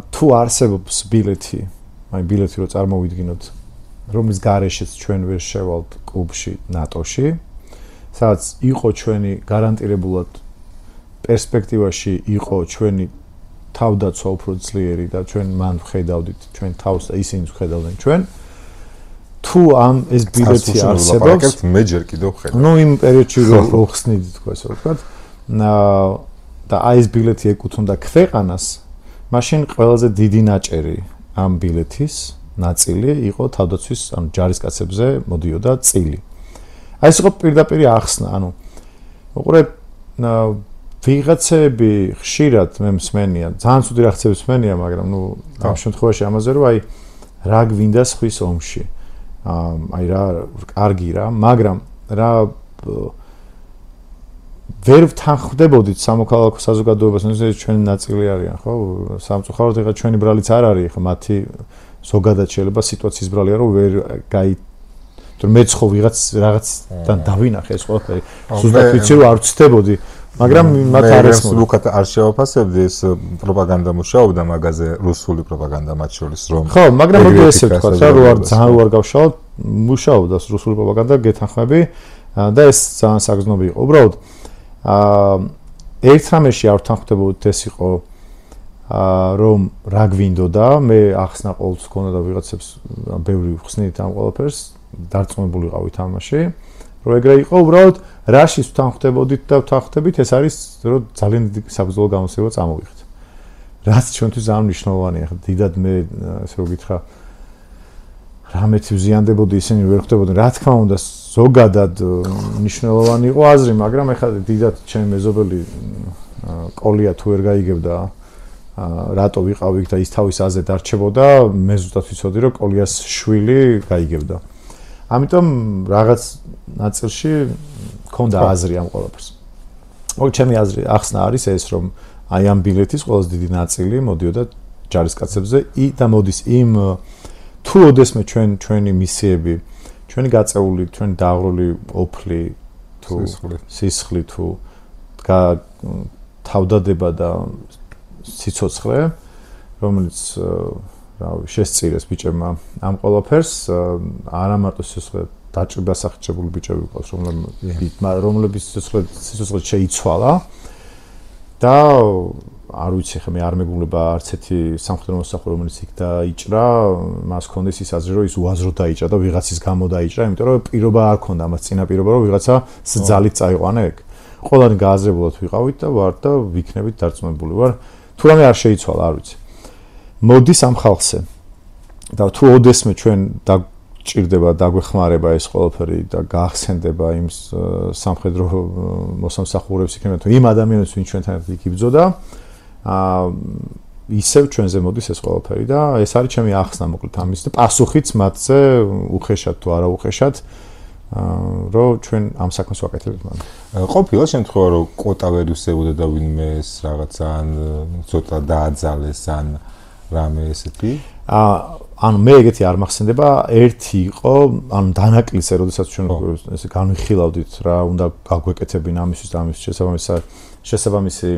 თუ არსებობს ბილეთი აი ბილეთი რო წარმოვიდგინოთ რომის გარეშეც ჩვენ ვერ შევალთ კლუბში ნატოში, სადაც იყო ჩვენი გარანტირებულად პერსპექტივაში იყო ჩვენი თავდაცვა უფრო ძლიერი და ჩვენ მან ვხედავდით ჩვენ თავს და ისინიც ვხედავდნენ ჩვენ. თუ ამ ეს ბილეთი არსებობს, მე ჯერ კიდევ ვხედავ. ნუ იმ პერიოდში რო ხსნიდი თქო ესე ვთქვათ. და აი ეს ბილეთი ეკუთვნოდა ქვეყანას, მაშინ ყველაზე დიდი ნაჭერი ამ ბილეთის ნაწილი იყო თავდაცვის ანუ ჯარისკაცებზე მოდიოდა წილი. აი ეს იყო პირდაპირ ახსნა, ანუ უყურე ვიღაცები ხშირად მე მსმენია, ძალიან ცუდი რაღაცები მსმენია, მაგრამ ნუ ამ შემთხვევაში ამაზე რომ აი რა გვინდა ხვის ომში. აი რა კარგი რა, მაგრამ რა ვერ ვთანხმდებოდით სამოქალაქო საზოგადოებას, ნუ ჩვენი ნაწილი არიან, ხო? სამწუხაროდ ეხლა ჩვენი ბრალიც არ არის, ხო, მათი ზოგადად შეიძლება სიტუაციის ბრალია რომ ვერ თუ მეც ხო რაღაცთან დავინახე ეს ყველაფერი ზუსტად ვიცი რომ არ ვცდებოდი მაგრამ მათ არ ესმოდა უკეთ არ შევაფასებდი ეს პროპაგანდა მუშაობდა მაგაზე რუსული პროპაგანდა მათ შორის რომ ხო მაგრამ მოდი ესე ვთქვა რომ არ ძალიან არ გავშალოთ მუშაობდა რუსული პროპაგანდა გეთანხმები და ეს ძალიან საგრძნობი იყო უბრალოდ ერთ რამეში არ ვთანხმდებოდით ეს იყო რომ რა გვინდოდა მე ახსნა ყოველთვის ქონდა და ვიღაცებს ბევრი ხსნით ამ ყველაფერს დარწმუნებული ვიყავით ამაში რომ ეგრე იყო უბრალოდ რაშიც ვთანხმდებოდით და ვთანხმდებით ეს არის რომ ძალიან დიდი საბრძოლო გამოსილება წამოვიღეთ რაც ჩვენთვის ძალიან მნიშვნელოვანია ხა დიდად მე ესე რომ გითხრა რამეც ვზიანდებოდი ისინი ვერ ხვდებოდნენ რა თქმა უნდა ზოგადად მნიშვნელოვანი იყო აზრი მაგრამ ეხლა დიდად ჩემი მეზობელი კოლია თუ ვერ გაიგებდა რატო ვიყავით და ის თავის აზრით არჩებოდა მე ზუსტად ვიცოდი რომ კოლიას შვილი გაიგებდა ამიტომ რაღაც ნაწილში მქონდა აზრი ამ ყველაფერს მოკლედ ჩემი აზრი ახსნა არის ეს რომ აი ამ ბილეთის ყველაზე დიდი ნაწილი მოდიოდა ჯარისკაცებზე და მოდის იმ თუ ოდესმე ჩვენი მისიები ჩვენი გაწეული ჩვენი დაღრული ოფლი თუ სისხლი თუ თავდადება და სიცოცხლე რომელიც რავი შესწირეს ბიჭებმა ამ ყველაფერს არა მარტო სიცოცხლე დაჭრბასახჭებული ბიჭები ყავს რომლებიც სიცოცხლე შეიცვალა და არ ვიცი ხე მე არ მეგულება არც ერთი სამხედრო მოსახურე რომელიც იქ დაიჭრა მას ქონდეს ის აზრი რომ ის უაზროდ დაიჭრა და ვიღაცის გამო დაიჭრა იმიტომ რომ პირობა არ ქონდა მას წინა პირობა რომ ვიღაცა ძალით წაიყვანა ეგ ყველანი გააზრებულად ვიყავით და ვარ და ვიქნებით დარწმუნებული ვარ თუ რამე არ შეიცვალა არ ვიცი მოდის ამ ხალხზე და თუ ოდესმე ჩვენ დაჭირდება დაგვეხმარება ეს ყველაფერი და გაახსენდება იმ სამხედრო მოსამსახურეებს იქნება თუ იმ ადამიანებს ვინ ჩვენთან იქ იბრძოდა ისევ ჩვენზე მოდის ეს ყველაფერი და ეს არის ჩემი ახსნა მოკლედ ამის და პასუხიც მათზე უხეშად თუ არა უხეშად რომ ჩვენ ამ საქმეს ვაკეთებთ მან. ყოფილა შემთხვევა რომ კვოტა ვერ ივსებოდა და ვინმეს რაღაცა ან ცოტა დააძალეს ან რამე ესეთი? ანუ მე ეგეთი არ მახსენდება, ერთი იყო, ანუ დანაკლისე, როდესაც ჩვენ ესე განვიხილავდით რა უნდა გაგვეკეთებინ ამისთვის და ამისთვის შესაბამისი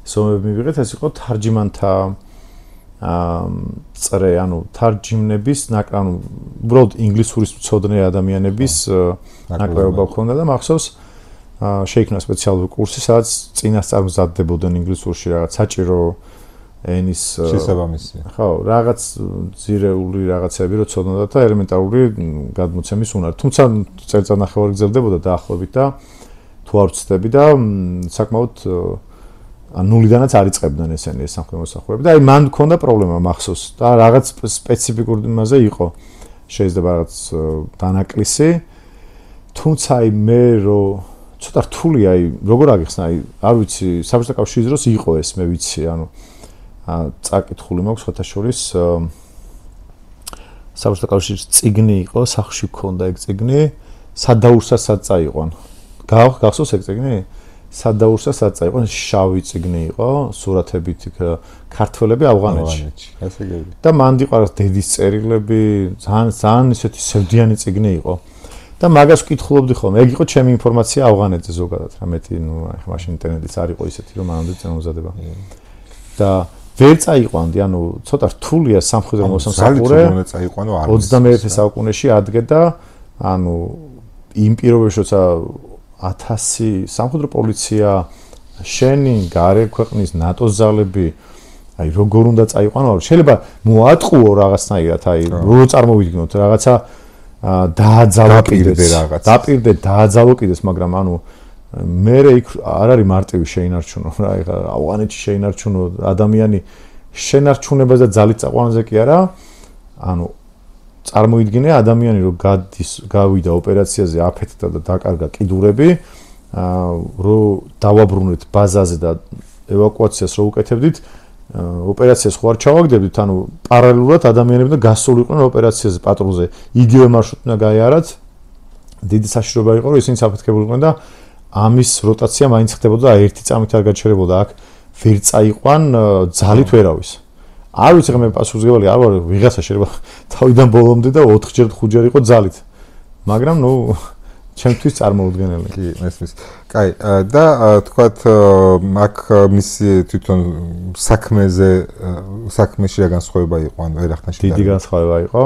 სომები მივიღეთ, ეს იყო თარჯიმანთა წრე, ანუ თარჯიმნების, ანუ უბრალოდ ინგლისურის მცოდნე ადამიანების ნაკლებობა ჰქონდა და მახსოვს შეიქმნა სპეციალური კურსი, სადაც წინასწარ მზადდებოდნენ ინგლისურში რაღაც საჭირო ენის შესაბამისი. ხო, რაღაც ძირეული რაღაცები რო ცოდნოდა და ელემენტარული გადმოცემის უნარი. თუმცა წელწადნახევარი გრძელდებოდა დაახლოებით და თუ არ ვცდები და საკმაოდ ნულიდანაც არ იწყებდნენ ესენი ეს სამხედრო მოსახლეები და აი მან მქონდა პრობლემა მახსოვს და რაღაც სპეციფიკური იმაზე იყო შეიძლება რაღაც დანაკლისი თუმცა აი მე რო ცოტა რთული აი როგორ აგიხსნა აი არ ვიცი საბჭოთა კავშირის დროს იყო ეს მე ვიცი ანუ წაკითხული მაქვს ხოთა შორის საბჭოთა კავშირის წიგნი იყო სახში გქონდა ეგ წიგნი სადაურსაც წაიყვან გახსოვს ეგ წიგნი სადაურსაც წაიყვან შავი წიგნი იყო სურათებით ქართველები ავღანეთში ესე იგი და მანდი ყავს დედის წერილები ძალიან ისეთი სევდიანი წიგნი იყო და მაგას ვკითხულობდი ხოლმე ეგ იყო ჩემი ინფორმაცია ავღანეთზე ზოგადად რა მეტი ნუ ახლა მაშინ ინტერნეტიც არ იყო ისეთი რომ მანამდე წამოზადება და ვერ წაიყვანდი ანუ ცოტა რთულია სამხედრო მოსამსახურე 21 საუკუნეში ადგე და ანუ იმ პირობებში როცა 1000 სამხედრო პოლიცია შენი გარე ქვეყნის ნატოს ზალები აი როგორ უნდა წაიყვანო შეიძლება მოატყუო რაღაცნაირად აი რო წარმოვიდგინოთ რაღაცა დააძალო კიდეს მაგრამ ანუ მე იქ არ არის მარტივი შეინარჩუნო რა ეხლა ავღანეთში შეინარჩუნო ადამიანი შენარჩუნებას და ძალით წაყვანაზე კი არა ანუ წარმოიდგინე ადამიანი რომ გავიდა ოპერაციაზე აფეთქდა და დაკარგა კიდურები რო დავაბრუნეთ ბაზაზე და ევაკუაციას რო უკეთებდით ოპერაციას ხო არ ჩავაგდებდით ანუ პარალელურად ადამიანები და გასულიყვნენ ოპერაციაზე პატრულზე იგივე მარშრუტი უნდა გაიარათ დიდი საშიშროება იყო რომ ისინი საფეთქებულიყვნენ და ამის როტაცია მაინც ხდებოდა და ერთი წამით არ გაჩერებოდა აქ ვერ წაიყვან ძალით ვერავის არ ვიცი მე პასუხისმგებელი არ ვარ ვიღაცა შეიძლება თავიდან ბოლომდე და 4-ჯერ 5-ჯერ იყო ძალით მაგრამ ნუ ჩემთვის წარმოუდგენელი კი მესმის კაი და თქვათ აქ მისი თვითონ საქმეში რა განსხვავება იყო ან ვერ ახსნა დიდი განსხვავება იყო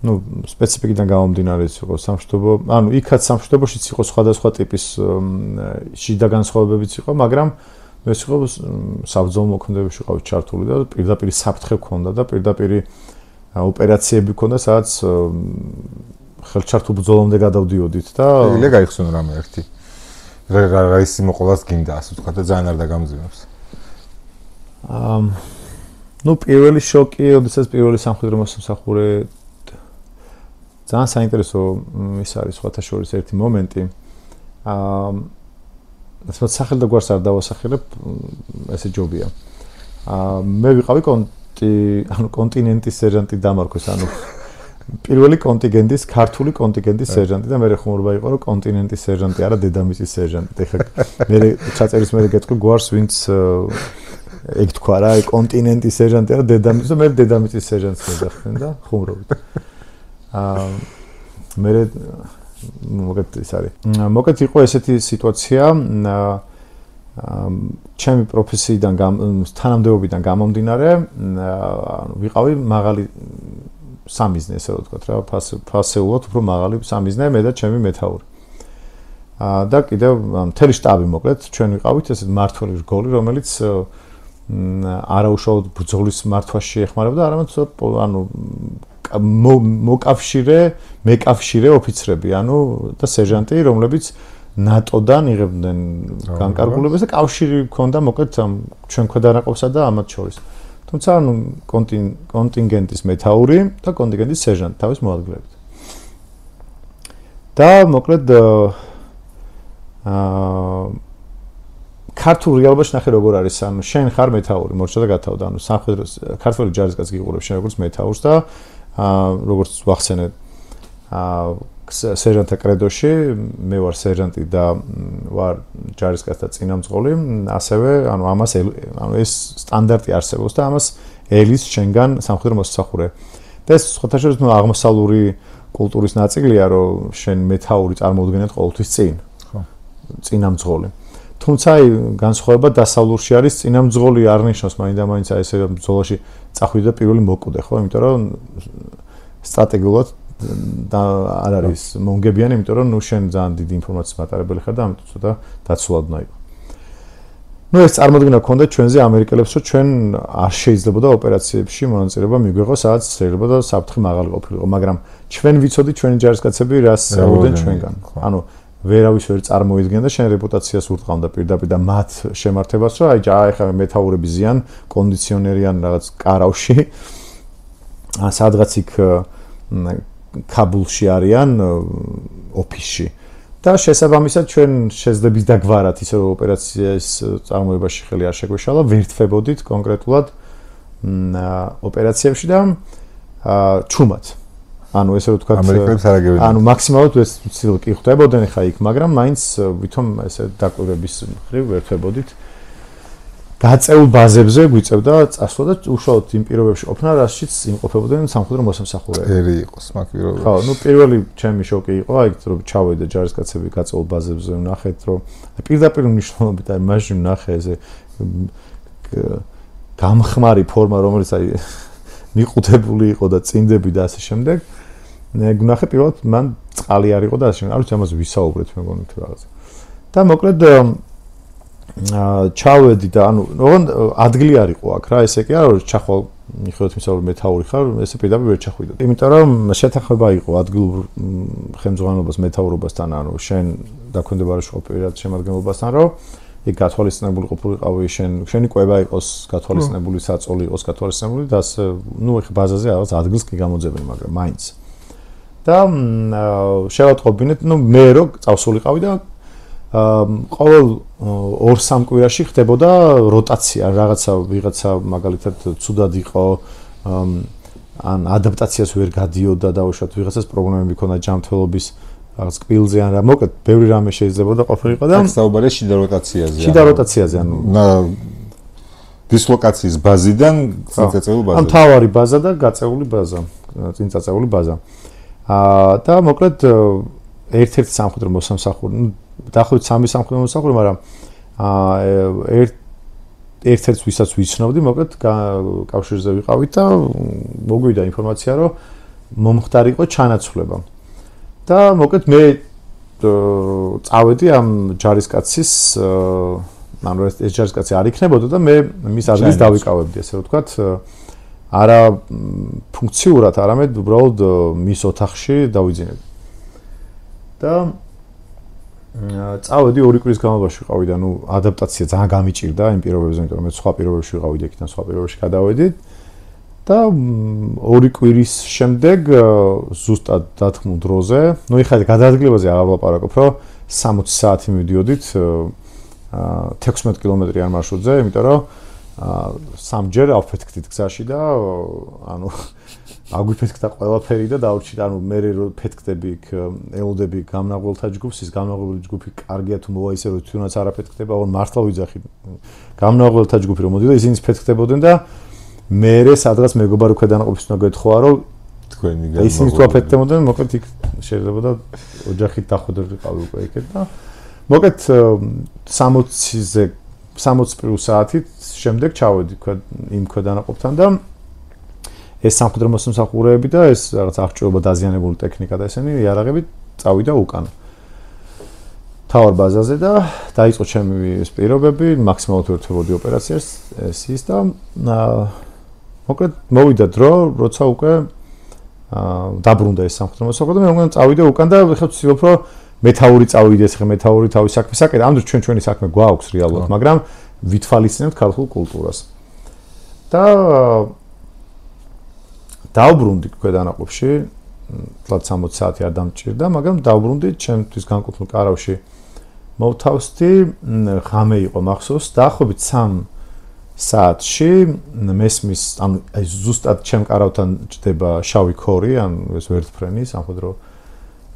ну სპეციფიკიდან გამომდინარე ის იყო სამშვიდობო ანუ იქაც სამშვიდობოშიც იყო სხვადასხვა ტიპის შიდა განსხვავებებიც იყო მაგრამ ეს იყო საბრძოლო მოქმედებებში ყავით ჩართული და პირდაპირ საფრთხე ჰქონდა და პირდაპირ ოპერაციები ჰქონდა სადაც ხელჩართულ ბრძოლამდე გადავდიოდით და იგივე გაიხსენო რამე ერთი რა ის მოყოლას გინდა ასე ვთქვა და ძალიან არ დაგამძიმებს ну პირველი შოკი ოდესაც პირველი სამხედრო მოსამსახურე ძალიან საინტერესო ის არის სხვათა შორის ერთი მომენტი ეს სახელ და გვარს არ დავასახელებ ესე ჯობია მე ვიყავი კონტინენტის სერჟანტი დამარქოს ანუ პირველი კონტინგენტის ქართული კონტინგენტის სერჟანტი და მე ხუმრობა იყო რომ კონტინენტის სერჟანტი არა დედამიწის სერჟანტი ეხლა მე ჩაწერის მე გეტყვი გვარს ვინც ეგ თქვა რა კონტინენტის სერჟანტი არა დედამიწის და მე დედამიწის სერჟანტს მეძახდნენ და ხუმრობით მე მოგეთ ის არის მოგეთ იყო ესეთი სიტუაცია ჩემი პროფესიიდან თანამდებობიდან გამომდინარე ვიყავი მაღალი სამიზნე ესე ვთქვათ რა ფასეულად უფრო მაღალი სამიზნე მე და ჩემი მეთაური და კიდევ მთელი შტაბი მოკლედ ჩვენ ვიყავით ესეთ მართველი რგოლი რომელიც არაუშუალოდ ბრძოლის მართვაში ეხმარებოდა არამედ ანუ მეკავშირე ოფიცრები ანუ და სერჟანტი რომლებიც ნატოდან იღებდნენ განკარგულებას და კავშირი ჰქონდა მოკლედ ჩვენ ქვედანაყოფსა და ამათ შორის თუმცა ანუ კონტინგენტის მეთაური და კონტინგენტის სერჟანტი თავის მოადგილებით და მოკლედ ქართულ რეალობაში ნახე როგორ არის ანუ შენ ხარ მეთაური მორჩა და გათავდა ანუ სამხედრო ქართველი ჯარისკაცს გიყურებ შენ როგორც მეთაურს და როგორც ვახსენე სერჟანტთა კრედოში, მე ვარ სერჟანტი და ვარ ჯარისკაცთა წინამძღოლი, ასევე ამას ეს სტანდარტი არსებობს და ამას ელის შენგან სამხედრო მოსამსახურე. და ეს სხვათა შორის აღმოსავლური კულტურის ნაწილია, რომ შენ მეთაური წარმოუდგენად ყოველთვის წინ. ხო. წინამძღოლი. თუმცა განსხვავება დასავლურში არის წინამძღოლი არ ნიშნავს მაინდა-მაინც ესე ბრძოლაში წახვიდე და პირველი მოკვდე, ხო? იმიტომ რომ სტრატეგიულად და არ არის მონგებიანი, იმიტომ რომ შენ ძალიან დიდი ინფორმაციის მატარებელი ხარ და ამიტომ ცოტა დაცულად უნდა იყო. ეს წარმოდგენა გქონდა ჩვენზე ამერიკელებს, რომ ჩვენ არ შეიძლებოდა ოპერაციებში მონაწილეობა მიგვიღოს, სადაც შეიძლება საფრთხე მაღალი ყოფილიყო, მაგრამ ჩვენ ვიცოდით ჩვენი ჯარისკაცები რას ელოდნენ ჩვენგან. ანუ ვერავის ვერ წარმოიდგენდა შენ რეპუტაციას ურტყავდა პირდაპირ და მათ შემართებას, რომ აი ხა მეთაურები ზიან, კონდიციონერი ან რაღაც კარავში. სადღაც იქ კაბულში არიან ოფისში. და შესაბამისად ჩვენ შეძლებიც დაგვარათ ისე რომ ოპერაციის წარმოებაში ხელი არ შეგვეშალა, ვერთვებოდით კონკრეტულად ოპერაციებში და ჩუმად. ანუ ესე რომ ვთქვათ, ამერიკელებს არ აგებდნენ. ანუ მაქსიმალურად ეს ცილ კი ხვდებოდნენ ხა იქ, მაგრამ მაინც ვითომ ესე დაკვირვების მხრივ ვერთვებოდით. გაწეულ ბაზებზე გვიწევდა წასვლა და უშუალოდ იმ პირობებში ყოფნა, რაშიც იმყოფებოდნენ სამხედრო მოსამსახურეები. ერი იყოს მაგ პირობებში. ხო, პირველი ჩემი შოკი იყო, აი რომ ჩავედა ჯარისკაცები გაწეულ ბაზებზე, ვნახეთ რომ პირდაპირ მნიშვნელობით აი მაშინ ვნახე ესე გამხმარი ფორმა, რომელიც აი მიყუთებული იყო და წინდები და ასე შემდეგ. ვნახე პირველად მან წყალი არ იყო და ასე შემდეგ. არ ვიცი ამას ვისაუბრეთ მე მგონი თუ რაღაცა. და მოკლედ ჩავედი და ანუ ადგილი არ იყო აქ რა, ესე კი არა რომ ჩახვალ მიხედავთ იმისა რომ მეთაური ხარ, ესე პირდაპირ ვერ ჩახვიდო. იმიტომ რომ შეთანხმება იყო ადგილურ ხელმძღვანელობას მეთაურობასთან, ანუ შენ დაქვემდებარებაში ყოფილიყავ შემადგენლობასთან, რომ იქ გათვალისწინებული ყოფილიყავი, შენი კვება იყოს გათვალისწინებული, საწოლი იყოს გათვალისწინებული და ნუ ეხა ბაზაზე რაღაც ადგილს კი გამოძებენ, მაგრამ მაინც. და შევატყობინეთ, ნუ მე რო წავსულიყავი და ყოველ 2-3 კვირაში ხდებოდა როტაცია, ვიღაცა მაგალითად ცუდად იყო, ან ადაპტაციას ვერ გადიოდა და უშუალოდ ვიღაცას პრობლემები ჰქონდა ჯანმრთელობის რაღაც კბილზე ან რა, მოკლედ ბევრი რამე შეიძლებოდა ყოფილიყო და საუბარია შიდა როტაციაზე. შიდა როტაციაზე, ანუ დისლოკაციის ბაზიდან წინწაწეული ბაზა. ან თავარი ბაზა და გაწეული ბაზა, წინწაწეული ბაზა. და მოკლედ ერთ-ერთი სამხედრო მოსამსახური, დაახლოებით 3 სამხედრო მოსამსახური, მაგრამ ერთ-ერთს ვისაც ვიცნობდი, მოკლედ კავშირზე ვიყავით და მოგვიდა ინფორმაცია, რომ მომხდარი იყო ჩანაცვლება. და მოკლედ მე წავედი ამ ჯარისკაცის, ანუ ეს ჯარისკაცი არ იქნებოდა და მე მის ადგილს დავიკავებდი, ესე რომ ვთქვათ, არა ფუნქციურად, არამედ უბრალოდ მის ოთახში დავიძინებდი. და წავედი 2 კვირის განმავლობაში ვიყავი და ნუ ადაპტაცია ძალიან გამიჭირდა იმ პირობებზე, იმიტომ რომ მე სხვა პირობებში ვიყავი და იქიდან სხვა პირობებში გადავედით. და 2 კვირის შემდეგ ზუსტად დათმულ დროზე, ნუ ეხლა გადაადგილებაზე არ ვლაპარაკობ, რომ 60 საათი მივდიოდით 16 კილომეტრი არ მარშრუტზე, იმიტომ რომ სამჯერ ავფეთქდით გზაში და ანუ აგვიფეთქდა ყველაფერი და დაურჩით, ანუ მე რო ფეთქდები იქ ელოდები გამნაღველთა ჯგუფს, ის გამნაღველი ჯგუფი კარგია თუ მოვა ისე რომ თუნდაც არ აფეთქდება, ოღონდ მართლა ვიძახი გამნაღველთა ჯგუფი რომ მოდიდა, ისინიც ფეთქდებოდნენ და მე სადღაც მეგობარ ქვედანაყოფის უნდა გეთხოვა, რომ თქვენი ისინი თუ აფეთქდებოდნენ, მოკლედ იქ შეიძლება ოჯახით დახვედრილიყავი უკვე იქეთ და მოკლედ 60 პლუს საათით შემდეგ ჩავედი იმ ქვედანაყოფთან და ეს სამხედრო მოსამსახურეები და ეს რაღაც აღჭურვილობა დაზიანებული ტექნიკა და ესენი იარაღებით წავიდა უკან. თავარ ბაზაზე და დაიწყო ჩემი პირობები, მაქსიმალურად ვერთვებოდი ოპერაციას, ეს ის და მოკლედ მოვიდა დრო, როცა უკვე დაბრუნდა ეს სამხედრო მოსამსახურე და მე მგონი წავიდა უკან და ხა ვცდილობ რომ მეთაური წავიდეს, ხა მეთაური თავის საქმეს აკეთებს. ამ დროს ჩვენი საქმე გვაქვს რეალურად, მაგრამ ვითვალისწინებთ ქართულ კულტურას. და დავბრუნდი ქვედანაყოფში, თლად 60 საათი არ დამჭირდა, მაგრამ დავბრუნდი ჩემთვის განკუთვნილ კარავში. მოვთავსდი, ღამე იყო მახსოვს, დაახლოებით 3 საათში მესმის, ანუ ზუსტად ჩემ კარავთან ჭდება შავი ქორი, ან ეს ვერტფრენი, სამხედრო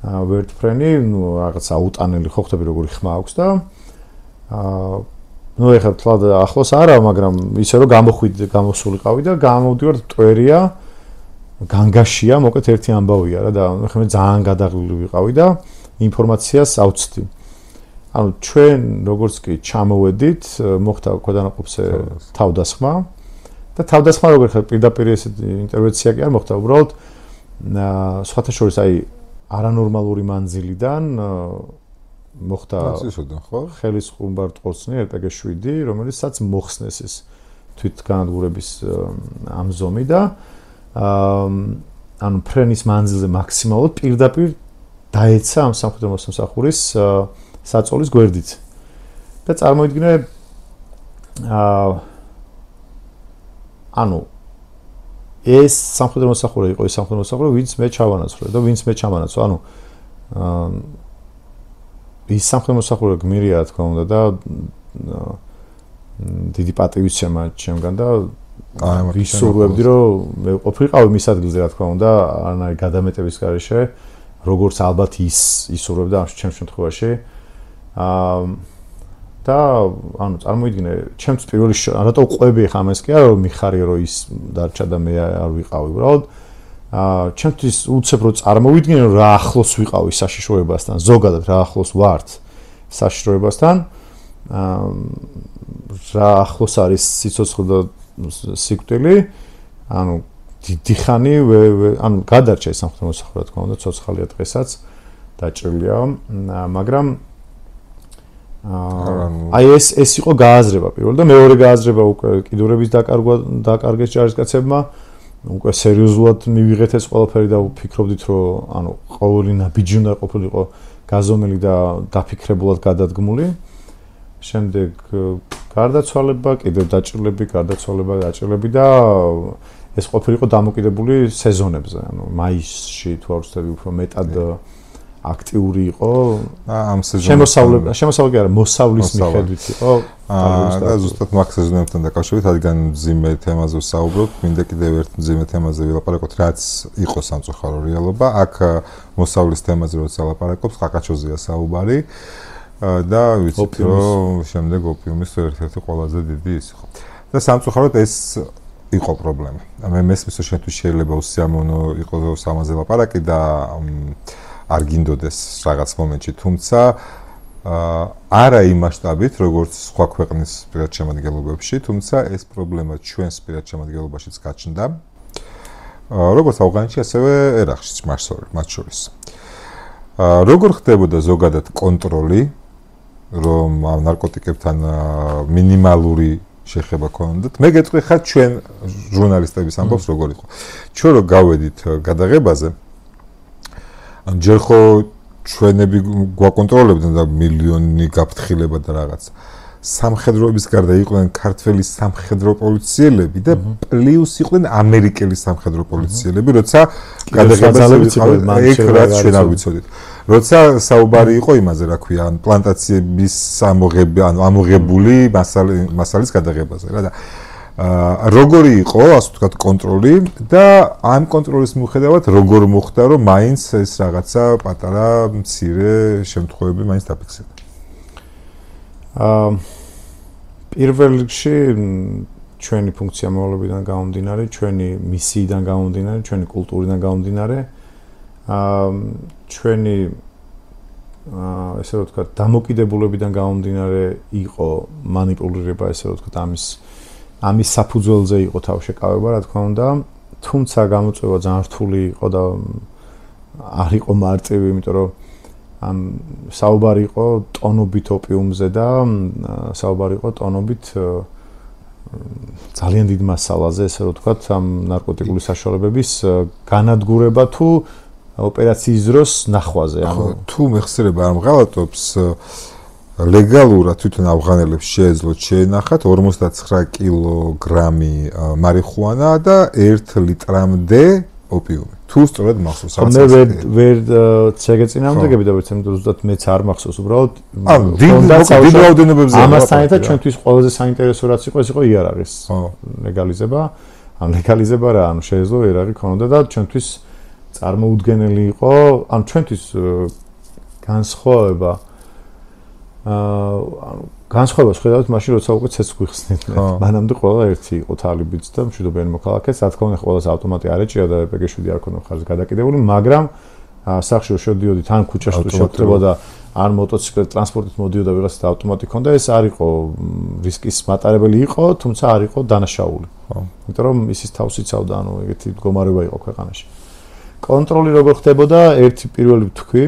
ვერტფრენი, რაღაც აუტანელი ხო ხტები როგორი ხმა აქვს და ეხლა თლად ახლოს არა, მაგრამ ისე რომ გამოსულიყავი და გამოვდივარ მტვერია, განგაშია, მოკლედ ერთი ამბავია რა და მე ძალიან გადაღლილი ვიყავი და ინფორმაციას ავწვდი. ანუ ჩვენ როგორც კი ჩამოვედით, მოხდა ქვედანაყოფზე თავდასხმა და თავდასხმა როგორ ხარ პირდაპირ ეს ინტერვენცია კი არ მოხდა, უბრალოდ სხვათა შორის აი არანორმალური მანძილიდან მოხდა ხელის ხუმბარტყორცნი RPG-7, რომელიცაც მოხსნეს ეს თვითგანადგურების ამზომი და ანუ ფრენის მანძილზე მაქსიმალურად პირდაპირ დაეცა ამ სამხედრო მოსამსახურის საწოლის გვერდით. და წარმოიდგინე ანუ ეს სამხედრო მოსახურე იყო, ეს სამხედრო მოსახურე, ვინც მე ჩავანაცვლე და ვინც მე ჩამანაცვლა, ანუ ის სამხედრო მოსახურე გმირია, რა თქმა უნდა და დიდი პატივისცემა ჩემგან და ვისურვებდი, რომ მე ყოფილიყავი მის ადგილზე, რა თქმა უნდა, არანაირი გადამეტების გარეშე, როგორც ალბათ ის ისურვებდა ამ შემთხვევაში. და ანუ წარმოიდგინე, ჩემს პირველი რატო ყვები ხა ამას კი არა, რომ მიხარია რომ ის დარჩა და მე არ ვიყავი, უბრალოდ ჩემთვის უცებ რომ წარმოვიდგინე, რომ რა ახლოს ვიყავი საშიშროებასთან, ზოგადად რა ახლოს ვართ საშიშროებასთან, რა ახლოს არის სიცოცხლე და სიკვდილი, ანუ დიდი ხანი ანუ გადარჩა ეს სამხედრო მოსახურე, რა თქმა უნდა, ცოცხალია დღესაც დაჭრილია, მაგრამ აი ეს იყო გააზრება პირველ და მეორე გააზრება უკვე კიდურების დაკარგეს ჯარისკაცებმა, უკვე სერიოზულად მივიღეთ ეს ყველაფერი და ვფიქრობდით, რომ ანუ ყოველი ნაბიჯი უნდა ყოფილიყო გაზომილი და დაფიქრებულად გადადგმული. შემდეგ გარდაცვალება, კიდევ დაჭრილები და ეს ყოფილიყო დამოკიდებული სეზონებზე, ანუ მაისში თუ არ ვცდები უფრო მეტად აქტიური იყო ამ სეზონში. შემოსავლები არა, მოსავლის მიხედვით იყო. და ზუსტად მაგ სეზონებთან დაკავშირებით, რადგან მძიმე თემაზე ვსაუბრობთ, მინდა კიდევ ერთ მძიმე თემაზე ვილაპარაკოთ, რაც იყო სამწუხარო რეალობა. აქ მოსავლის თემაზე როცა ლაპარაკობს, ყაყაჩოზეა საუბარი და ვიცით, რომ შემდეგ ოპიუმის ერთ-ერთი ყველაზე დიდი ის იყო. და სამწუხაროდ ეს იყო პრობლემა. მე მესმის, რომ შენთვის შეიძლება უსიამოვნო იყოს ამაზე ლაპარაკი და არ გინდოდეს რაღაც მომენტში, თუმცა არა იმ მასშტაბით, როგორც სხვა ქვეყნის პირად შემადგენლობებში, თუმცა ეს პრობლემა ჩვენს პირად შემადგენლობაშიც გაჩნდა. როგორც ავღანეთში, ასევე ერაყშიც მათ შორის. როგორ ხდებოდა ზოგადად კონტროლი, რომ ამ ნარკოტიკებთან მინიმალური შეხება ქონდათ? მე გეტყვი ხარ ჩვენ ჟურნალისტების ამბობს როგორ იყო. ჩვენ რო გავედით გადაღებაზე, ჯერ ხო ჩვენები გვაკონტროლებდნენ და მილიონი გაფრთხილება და რაღაც. სამხედროების გარდა იყვნენ ქართველი სამხედრო პოლიციელები და პლუს იყვნენ ამერიკელი სამხედრო პოლიციელები, როცა გადაღებაზე იქ რაც ჩვენ არ ვიცოდით. როცა საუბარი იყო იმაზე, რა ქვია, ან პლანტაციების ამოღებული მასალის გადაღებაზე, რა და როგორი იყო, ასე ვთქვათ, კონტროლი და ამ კონტროლის მიუხედავად როგორ მოხდა, რომ მაინც ეს რაღაცა პატარა მცირე შემთხვევები მაინც დაფიქსირდა. პირველ რიგში ჩვენი ფუნქცია მოვალეობიდან გამომდინარე, ჩვენი მისიიდან გამომდინარე, ჩვენი კულტურიდან გამომდინარე, ჩვენი ესე რომ ვთქვათ, დამოკიდებულებიდან გამომდინარე იყო მანიპულირება, ესე რომ ვთქვათ, ამის საფუძველზე იყო თავშეკავება, რა თქმა უნდა, თუმცა გამოწვევა ძალიან რთული იყო და არ იყო მარტივი, იმიტომ რომ საუბარი იყო ტონობით ოპიუმზე და საუბარი იყო ტონობით ძალიან დიდ მასალაზე, ესე რომ ვთქვათ, ამ ნარკოტიკული საშუალებების განადგურება თუ ოპერაციის დროს ნახვაზე, ანუ თუ მეხსიერება არ მღალატობს, ლეგალურად თვითონ ავღანელებს შეეძლოთ შეენახათ 59 კილოგრამი მარიხუანა და 1 ლიტრამდე ოპიუმი. თუ სწორად მახსოვს. მე ვერ შეგეწინააღმდეგები და ვერცემ ზუსტად მეც არ მახსოვს, უბრალოდ დიდ რაოდენობებზე. ამასთან ერთად ჩვენთვის ყველაზე საინტერესო რაც იყო, ეს იყო იარაღის ლეგალიზება. ან ლეგალიზება რა, ანუ შეეძლო იარაღი ქონოდა და ჩვენთვის წარმოუდგენელი იყო, ან ჩვენთვის განსხვავება განსხვავებას ხედავთ მაშინ როცა უკვე ცეცხლს გვიხსნით. მანამდე ყველა ერთი იყო თალიბიც და მშვიდობიანი მოქალაქეც, რა თქმა უნდა ყველას ავტომატი არ ეჭირა და პგ7 არ ქონდა ხარჯზე გადაკიდებული, მაგრამ სახში რო შევდიოდი თან ქუჩაში თუ შევხვდებოდა ან მოტოციკლით ტრანსპორტით მოდიოდა ვიღაცა ავტომატი ქონდა, ეს არ იყო რისკის მატარებელი იყო, თუმცა არ იყო დანაშაული. იმიტომ რომ ისის თავს იცავდა, ანუ ეგეთი მდგომარეობა იყო ქვეყანაში. კონტროლი როგორ ხდებოდა? ერთი პირველი თქვი.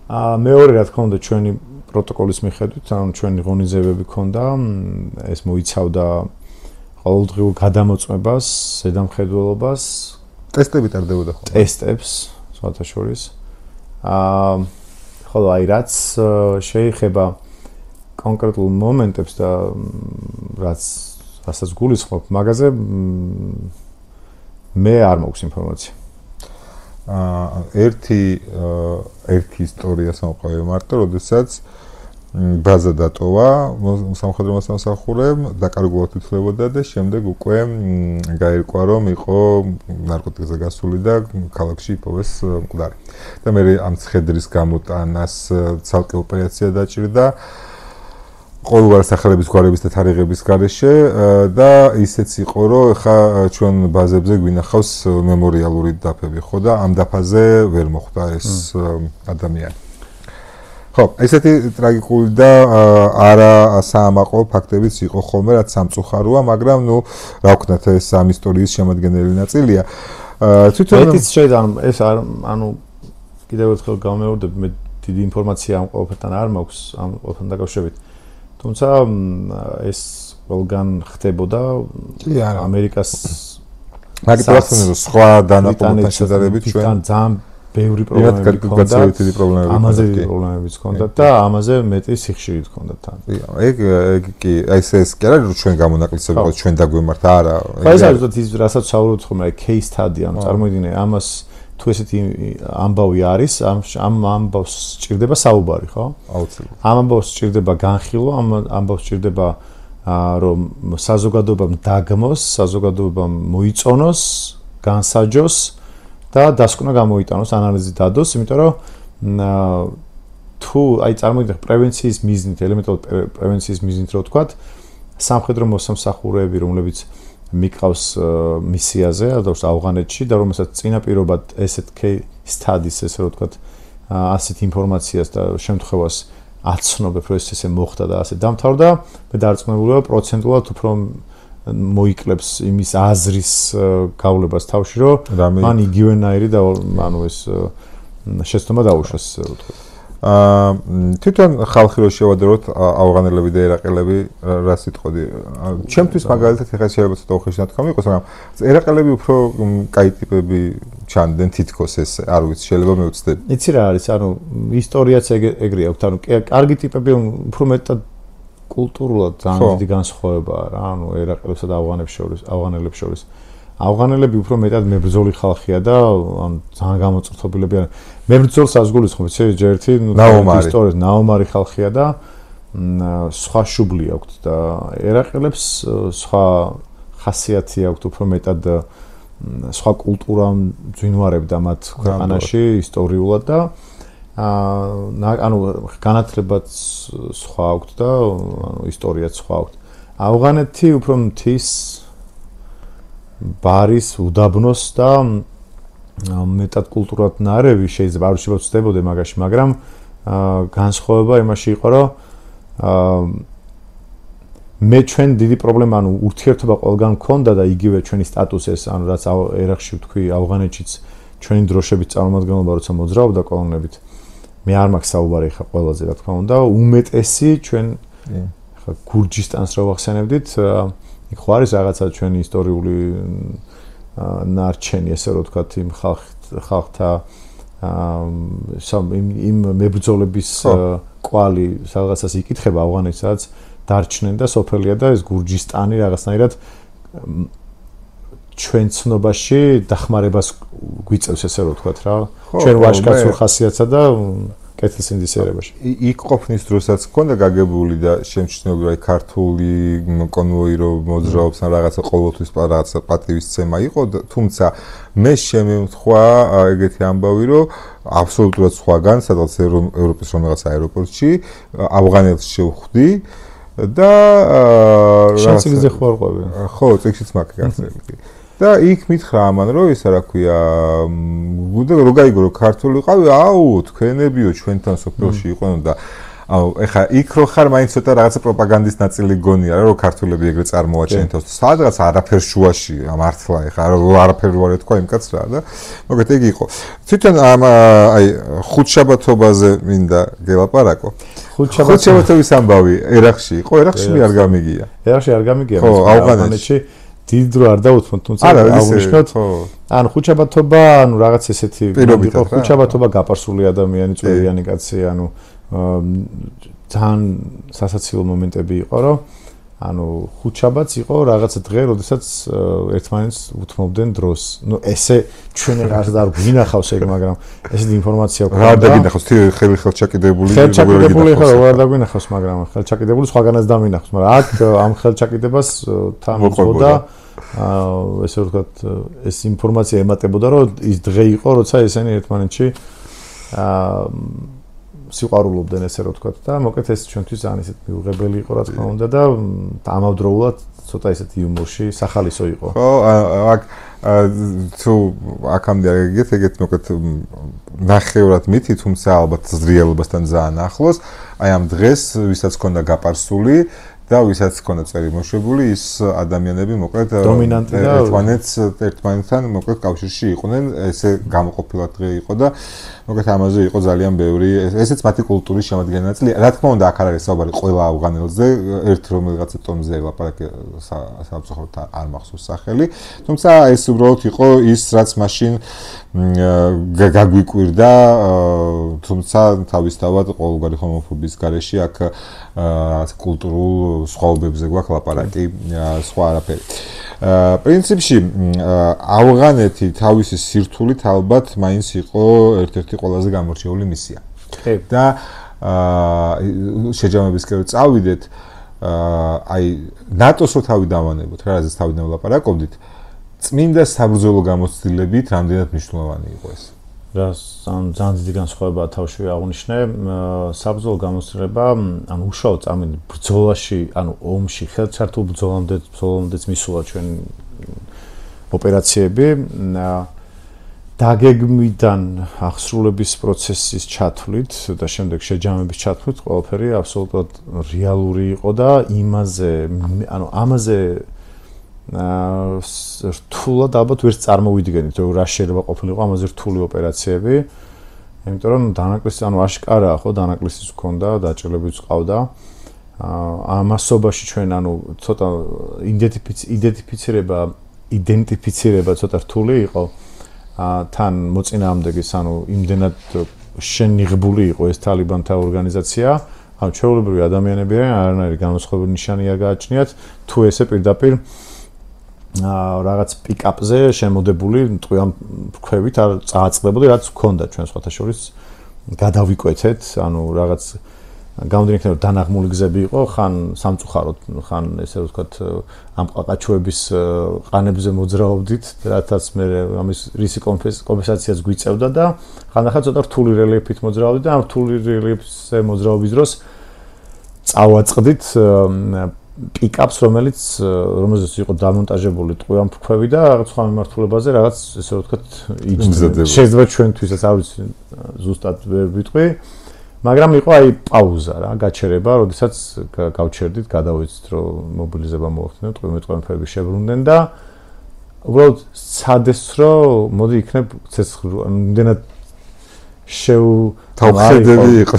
მეორე რა თქმა უნდა ჩვენი პროტოკოლის მიხედვით, ანუ ჩვენი ღონისძიებები ქონდა, ეს მოიცავდა ყოველდღიურ გადამოწმებას, ზედამხედველობას, ტესტები ტარდებოდა ხოლმე. ტესტებს, სხვათა შორის. ხოლო აი რაც შეეხება კონკრეტულ მომენტებს და რასაც გულისხმობ, მაგაზე მე არ მაქვს ინფორმაცია. ერთი ისტორია სამყარო მარტო, როდესაც ბაზა დატოვა სამხედრო მოსამსახურემ, დაკარგულად ითვლებოდა და შემდეგ უკვე გაირკვა, რომ იყო ნარკოტიკზე გასული და ქალაქში იპოვეს მკვდარი. და მე ამ ცხედრის გამოტანას ცალკე ოპერაცია დაჭირდა ყოველგვარი სახელების გვარების და თარიღების გარეშე და ისეც იყო, რომ ხა ჩვენ ბაზებზე გვინახავს მემორიალური დაფები, ხო და ამ დაფაზე ვერ მოხვდა ეს ადამიანი. ხო, ესეთი ტრაგიკული და არა საამაყო ფაქტებიც იყო ხოლმე, რაც სამწუხაროა, მაგრამ ნუ რა ვქნათ, ეს ამ ისტორიის შემადგენელი ნაწილია. თვითონ ეს ანუ კიდევ ერთხელ გამეორდებ, მე დიდი ინფორმაცია ამ ყველაფერთან არ მაქვს, ამ ყველაფერთან დაკავშირებით. თუმცა ეს ყველგან ხდებოდა ამერიკას მაგიტყვასენ რომ სხვა დანაყოფებთან შედარებით ჩვენ ძალიან ბევრი პრობლემები ჰქონდა. ამაზე პრობლემებიც ჰქონდა და ამაზე მეტი სიხშირით ჰქონდა თან. ეგ კი ეს კი არა რომ ჩვენ გამონაკლისები ყო ჩვენ დაგვემართა არა. ხო ეს არის ის რასაც საუბრობთ ხოლმე case study ანუ წარმოიდგინე ამას თუ ესეთი ამბავი არის ამ ამბავს სჭირდება საუბარი ხო? აუცილებლად. ამ ამბავს სჭირდება განხილვა, ამ ამბავს სჭირდება რომ საზოგადოებამ დაგმოს, საზოგადოებამ მოიწონოს, განსაჯოს და დასკვნა გამოიტანოს, ანალიზი დადოს, იმიტომ რომ თუ აი წარმოიდგინეთ პრევენციის მიზნით, ელემენტარული პრევენციის მიზნით რო ვთქვათ, სამხედრო მოსამსახურეები, რომლებიც მიყავს მისიაზე, ადროს ავღანეთში და რომელსაც წინაპირობად ესეთ case studies, ესე რო ვთქვათ, ასეთ ინფორმაციას და შემთხვევას აცნობებ, რომ ეს ესე მოხდა და ასე დამთავრდა, მე დარწმუნებულია პროცენტულად უფრო მოიკლებს იმის აზრის გავლებას თავში, რომ მან იგივენაირი და ანუ ეს შეცდომა დაუშვას, ესე რო ვთქვათ. თვითონ ხალხი რო შევადროთ ავღანელები და ერაყელები რა სიტყოდი ჩემთვის მაგალითად ეხლა შეიძლება ცოტა უხეში ნათქვამი იყოს მაგრამ ერაყელები უფრო კაი ტიპები ჩანდნენ თითქოს ეს არ ვიცი შეიძლება მე ვცდები იცი რა არის ანუ ისტორიაც ეგრეა აქვს ანუ კარგი ტიპები უფრო მეტად კულტურულად ძალიან დიდი განსხვავებაა რა ანუ ერაყელებსა და ავღანელებს შორის ავღანელები უფრო მეტად მებრძოლი ხალხია და ან ძალიან გამოწრთობილები არიან. მებრძოლს ასგულისხმობ, იცი, ჯერთი ისტორიას ნაომარი ხალხია და სხვა შუბლი აქვთ და ერაყელებს სხვა ხასიათი აქვთ, უფრო მეტად სხვა კულტურა მძვინვარებდა მათ ქვეყანაში ისტორიულად და ანუ განათლებაც სხვა აქვთ და ანუ ისტორიაც სხვა აქვთ. ავღანეთი უფრო მთის ბარის უდაბნოს და მეტად კულტურად ნარევი შეიძლება არ შეიძლება ვწდებოდე მაგაში, მაგრამ განსხვავება იმაში იყო, რომ მე ჩვენ დიდი პრობლემა, ანუ ურთიერთობა ყველგან მქონდა და იგივე ჩვენი სტატუსი ეს, ანუ რაც ერაყში ვთქვი, ავღანეთშიც ჩვენი დროშებით წარმომადგენლობა როცა მოძრაობდა კოლონებით. მე არ მაქვს საუბარი ხა ყველაზე, რა თქმა უნდა, უმეტესი ჩვენ ხა გურჯისტანს რო ვახსენებდით, იქ ხო არის რაღაცა ჩვენი ისტორიული ნარჩენი, ესე რომ ვთქვათ, იმ ხალხთა იმ მებრძოლების კვალი რაღაცას იკითხება ავღანეთს, სადაც დარჩნენ და სოფელია და ეს გურჯისტანი რაღაცნაირად ჩვენ ცნობაში დახმარებას გვიწევს, ესე რომ ვთქვათ რა. ჩვენ ვაჟკაცურ ხასიათსა და კეთილ სინდისიერებაში. იქ ყოფნის დროსაც გქონდა გაგებული და შემჩნეული აი ქართული კონვოი რო მოძრაობს ან რაღაცა ყოველთვის რაღაცა პატივისცემა იყო, თუმცა მე შემემთხვა ეგეთი ამბავი რომ აბსოლუტურად სხვაგან, სადაც ევროპის რომელიღაც აეროპორტში ავღანელს შევხვდი და შენციგზე ხო არ ყვები? ხო, წიგნშიც მაქვს გასწრებული. და იქ მითხრა ამან რომ ისა რა ქვია რო გაიგო რომ ქართული ყავი აუ თქვენებიო ჩვენთან სოფელში იყვნენ და აუ ეხა იქ რო ხარ მაინც ცოტა რაღაცა პროპაგანდის ნაწილი გონია რომ ქართულები ეგრე წარმოაჩენენ თავს სადღაც არაფერ შუაში მართლა ეხა არაფერ ვარ თქვა იმ კაცს რა და მოგეთ ეგ იყო თვითონ აი ხუთშაბათობაზე მინდა გელაპარაკო ხუთშაბათობის ამბავი ერახში იყო ერახში არ გამიგია ერახში არ გამიგია ხო ავღანეთში დიდ დრო არ დაუთმოთ თუმცა აღნიშნოთ ანუ ხუთშაბათობა ანუ რაღაც ესეთი იყო ხუთშაბათობა გაპარსული ადამიანი წვერიანი კაცი ანუ ძალიან სასაცილო მომენტები იყო რომ ანუ ხუთშაბათს იყო რაღაცა დღე როდესაც ერთმანეთს უთმობდნენ დროს ნუ ესე ჩვენ არ გვინახავს ეგ მაგრამ ესეთი ინფორმაცია გვქონდა რა დაგინახავს ხელჩაკიდებული ხო რა დაგვინახავს მაგრამ ხელჩაკიდებული სხვაგანაც დამინახავს მაგრამ აქ ამ ხელჩაკიდებას თან მოხდა ესე ვთქვათ ეს ინფორმაცია ემატებოდა რომ ის დღე იყო როცა ესენი ერთმანეთში სიყვარულობდნენ ესე რომ ვთქვათ და მოკეთ ეს ჩვენთვის ძალიან ისეთ მიუღებელი იყო რა თქმა უნდა და ამავდროულად ცოტა ისეთ იუმორში სახალისო იყო ხო აქ თუ აქამდე ეგეთ მოკეთ ნახევრად მითი თუმცა ალბათ რეალობასთან ძალიან ახლოს აი ამ დღეს ვისაც ჰქონდა გაპარსული და ვისაც ჰქონდა წერი მოშვებული ის ადამიანები მოკლედ ერთმანეთთან მოკლედ კავშირში იყვნენ ესე გამოყოფილად დღე იყო და მოკლედ ამაზე იყო ძალიან ბევრი ესეც მათი კულტურის შემადგენელი ნაწილი რა თქმა უნდა აქ არ არის საუბარი ყველა ავღანელზე ერთ რომელიღაცა ტომზე ლაპარაკი სამწუხაროდ არ მახსოვს სახელი თუმცა ეს უბრალოდ იყო ის რაც მაშინ გაგვიკვირდა თუმცა თავისთავად ყოველგვარი ჰომოფობიის გარეშე აქ კულტურულ სხვაობებზე გვაქვს ლაპარაკი სხვა არაფერი. პრინციპში ავღანეთი თავისი სირთულით ალბათ მაინც იყო ერთ-ერთი ყველაზე გამორჩეული მისია. და შეჯამებისკენ წავიდეთ აი ნატოს რო თავი დავანებოთ რა რაზეც თავი ვლაპარაკობდით წმინდა საბრძოლო გამოცდილებით რამდენად მნიშვნელოვანი იყო ეს რა ძალიან დიდი განსხვავებაა თავშივე აღნიშნე საბრძოლო გამოცდილება ანუ უშუალოდ წამენ ბრძოლაში ანუ ომში ხელჩართულ ბრძოლამდეც მისულა ჩვენ ოპერაციები დაგეგმვიდან ახსრულების პროცესის ჩათვლით და შემდეგ შეჯამების ჩათვლით ყველაფერი აბსოლუტურად რეალური იყო და იმაზე ანუ ამაზე რთულად ალბათ ვერც წარმოვიდგენით რომ რა შეიძლება ყოფილიყო ამაზე რთული ოპერაციები იმიტომ რომ დანაკლისი ანუ აშკარაა ხო დანაკლისიც ჰქონდა დაჭრილებიც ყავდა ამასობაში ჩვენ ანუ ცოტა იდენტიფიცირება ცოტა რთული იყო თან მოწინააღმდეგეს ანუ იმდენად შენიღბული იყო ეს თალიბანთა ორგანიზაცია ანუ ჩვეულებრივი ადამიანები არანაირი განსხვავებული ნიშანი არ გააჩნიათ თუ ესე პირდაპირ რაღაც პიკაპზე შემოდებული მტყვიან ქვევით არ წააწყდებოდი რაც ჰქონდა ჩვენ სხვათა შორის გადავიკვეთეთ ანუ რაღაც გამოდინა იქნება დანაღმული გზები იყო ხან სამწუხაროდ ხან ესე ვთქვათ ამ ყაყაჩუების ყანებზე მოძრაობდით რათაც მე ამის რისი კომპენსაციაც გვიწევდა და ხანდახან ცოტა რთული რელიეფით მოძრაობდით და ამ რთული რელიეფზე მოძრაობის დროს წავაწყდით პიკაპს რომელზეც იყო დამონტაჟებული ტყვიან ქვევი და რაღაც სხვა მიმართულებაზე რაღაც ესე ვთქვათ შეიძლება ჩვენთვისაც არ ვიცი ზუსტად ვერ ვიტყვი მაგრამ იყო აი პაუზა რა გაჩერება როდესაც გავჩერდით გადავეცით რომ მობილიზება მოახდინოთ ტყვიან-ტყვიანფერები შებრუნდნენ და უბრალოდ სადეს რომ მოდი იქნებ იმდენად თავხედები იყო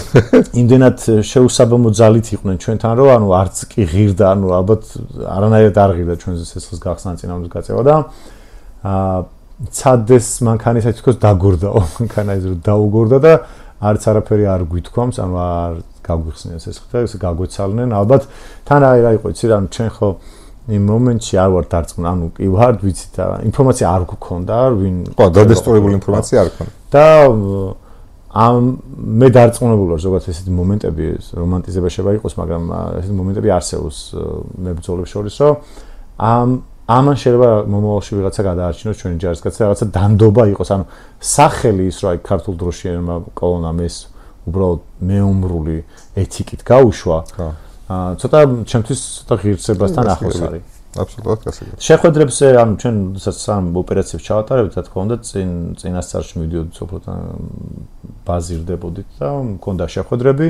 იმდენად შეუსაბამო ძალით იყვნენ ჩვენთან რომ ანუ არც კი ღირდა ანუ ალბათ არანაირად არ ღირდა ჩვენზე სესხლის გახსნა წინამძღოლ გაწევა და ცადეს მანქანისა თქოს დაგორდაო მანქანა ის რომ დაუგორდა და არც არაფერი არ გვითქვამს ანუ არ გაგვიხსნიეს ეს ხდა ეს გაგვეცალნენ ალბათ თან რა იყო იცი რა ჩვენ ხო იმ მომენტში არ ვარ დარწმუნ ანუ კი ვარ ვიცით და ინფორმაცია არ გქონდა ვინ ხო დადესტურებული ინფორმაცია არ გქონდა და მე დარწმუნებული ვარ ზოგადად ესეთი მომენტები რომანტიზება შეიძლება იყოს, მაგრამ ესეთი მომენტები არსებობს მებრძოლებს შორის, რომ ამან შეიძლება მომავალში ვიღაცა გადაარჩინოს ჩვენი ჯარისკაცი, რაღაცა დანდობა იყოს, ანუ სახელი ის რა ქართულ დროშიანმა კოლონამ ეს უბრალოდ მეომრული ეთიკით გაუშვა. ცოტა ჩემთვის ცოტა ღირსებასთან ახლოს არის. აბსოლუტურად გასაგებია. შეხვედრებზე, ანუ ჩვენ სამ ოპერაციებს ჩავატარებთ, რა თქმა უნდა, წინასწარში მივიდოდით სოფლთან ბაზირდებოდით და მქონდა შეხვედრები.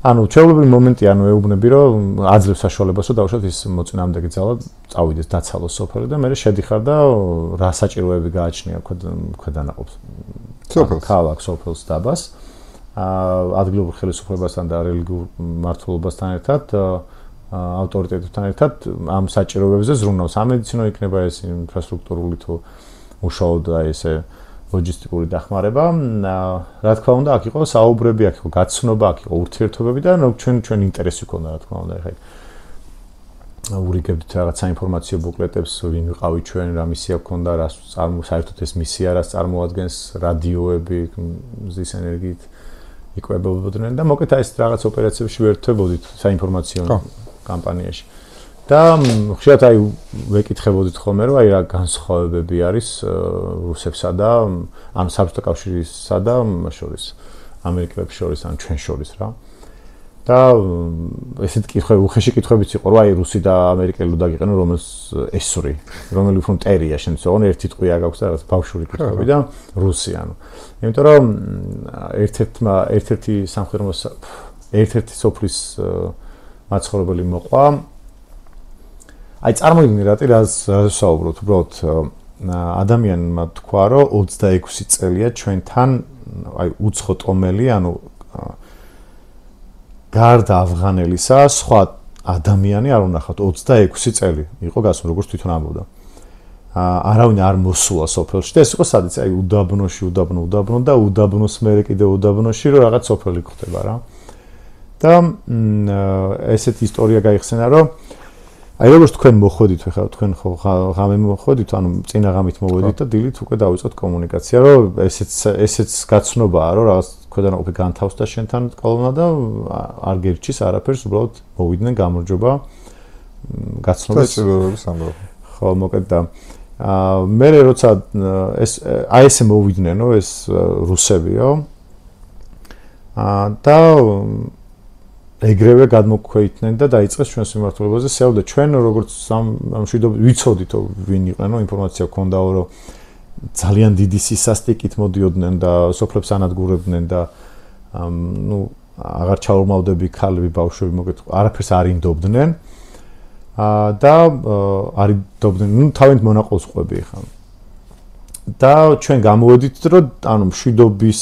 ანუ ჩვეულებრივი მომენტი, ანუ ეუბნები, რომ აძლევს საშუალებას, რომ დავუშვათ ის მოწინააღმდეგე ძალა წავიდეს დაცალოს სოფელი და მე შედიხარ და რა საჭიროები გააჩნია ქვედანაყოფს. ქალაქ სოფელს დაბას. ადგილობრივ ხელისუფლებასთან და რელიგიურ მმართველობასთან ერთად ავტორიტეტებთან ერთად ამ საჭიროებებზე ზრუნავს. ამედიცინო იქნება ეს ინფრასტრუქტურული თუ უშუალოდ ესე ლოჯისტიკური დახმარება. რა თქმა უნდა, აქ იყო საუბრები, აქ იყო გაცნობა, აქ იყო ურთიერთობები და ჩვენ ინტერესი ქონდა, რა თქმა უნდა, ეხლა ურიგებდით რაღაც საინფორმაციო ბუკლეტებს, ვინ ვიყავი ჩვენ, რა მისია გქონდა, რა საერთოდ ეს მისია რას წარმოადგენს, რადიოები, მზის ენერგიით იკვებებოდნენ და მოკეთ ეს რაღაც ოპერაციებში ვერთვებოდით საინფორმაციო კამპანიაში. და ხშირად აი ვეკითხებოდით ხოლმე რომ აი რა განსხვავებები არის რუსებსა და ამ საბჭოთა კავშირისა და შორის ამერიკელებს შორის ან ჩვენ შორის რა. და ესეთ კითხვები უხეში კითხვებიც იყო რომ აი რუსი და ამერიკელი უნდა გიყენო რომელს ესური რომელი უფრო მტერია შემცოდონ ერთი ტყვი არ გაქვს და რაღაც ბავშვური კითხვები და რუსი ანუ. იმიტომ რომ ერთ-ერთი სამხედრო ერთ-ერთი სოფლის მაცხოვრებელი მოყვა აი წარმოგიდგინე რას საუბრობთ უბრალოდ ადამიანმა თქვა რომ 26 წელია ჩვენთან აი უცხო ტომელი ანუ გარდა ავღანელისა სხვა ადამიანი არ უნახავთ 26 წელი იყო გასული როგორც თვითონ ამბობდა არავინ არ მოსულა სოფელში და ეს იყო სადაც აი უდაბნოში უდაბნო და უდაბნოს მერე კიდე უდაბნოში რომ რაღაც სოფელი ხდება რა და ესეთი ისტორია გაიხსენა რომ აი როგორც თქვენ მოხვედით ხა თქვენ ხო ღამე მოხვედით ანუ წინა ღამით მოვედით და დილით უკვე დავიწყოთ კომუნიკაცია რომ ესეც გაცნობაა რომ რაღაც ქვედანაყოფი განთავსდა შენთან კოლონა და არ გერჩის არაფერს უბრალოდ მოვიდნენ გამარჯობა გაცნობის ამბობ ხო მოკეთ და მე როცა ეს აი ესე მოვიდნენო ეს რუსებიო და ეგრევე გადმოქვეითნენ და დაიწყეს ჩვენს მიმართულებაზე სევდა ჩვენ როგორც ამშვიდობ ვიცოდით ვინ იყნენო ინფორმაცია გქონდაო რომ ძალიან დიდი სისასტიკით მოდიოდნენ და სოფლებს ანადგურებდნენ და ნუ აღარ ჩაურმავდები ქალები ბავშვები მოგეთ არაფერს არ ინდობდნენ და არიდობდნენ ნუ თავით მონაყოლს ყვები ხა და ჩვენ გამოვედით რომ ანუ მშვიდობის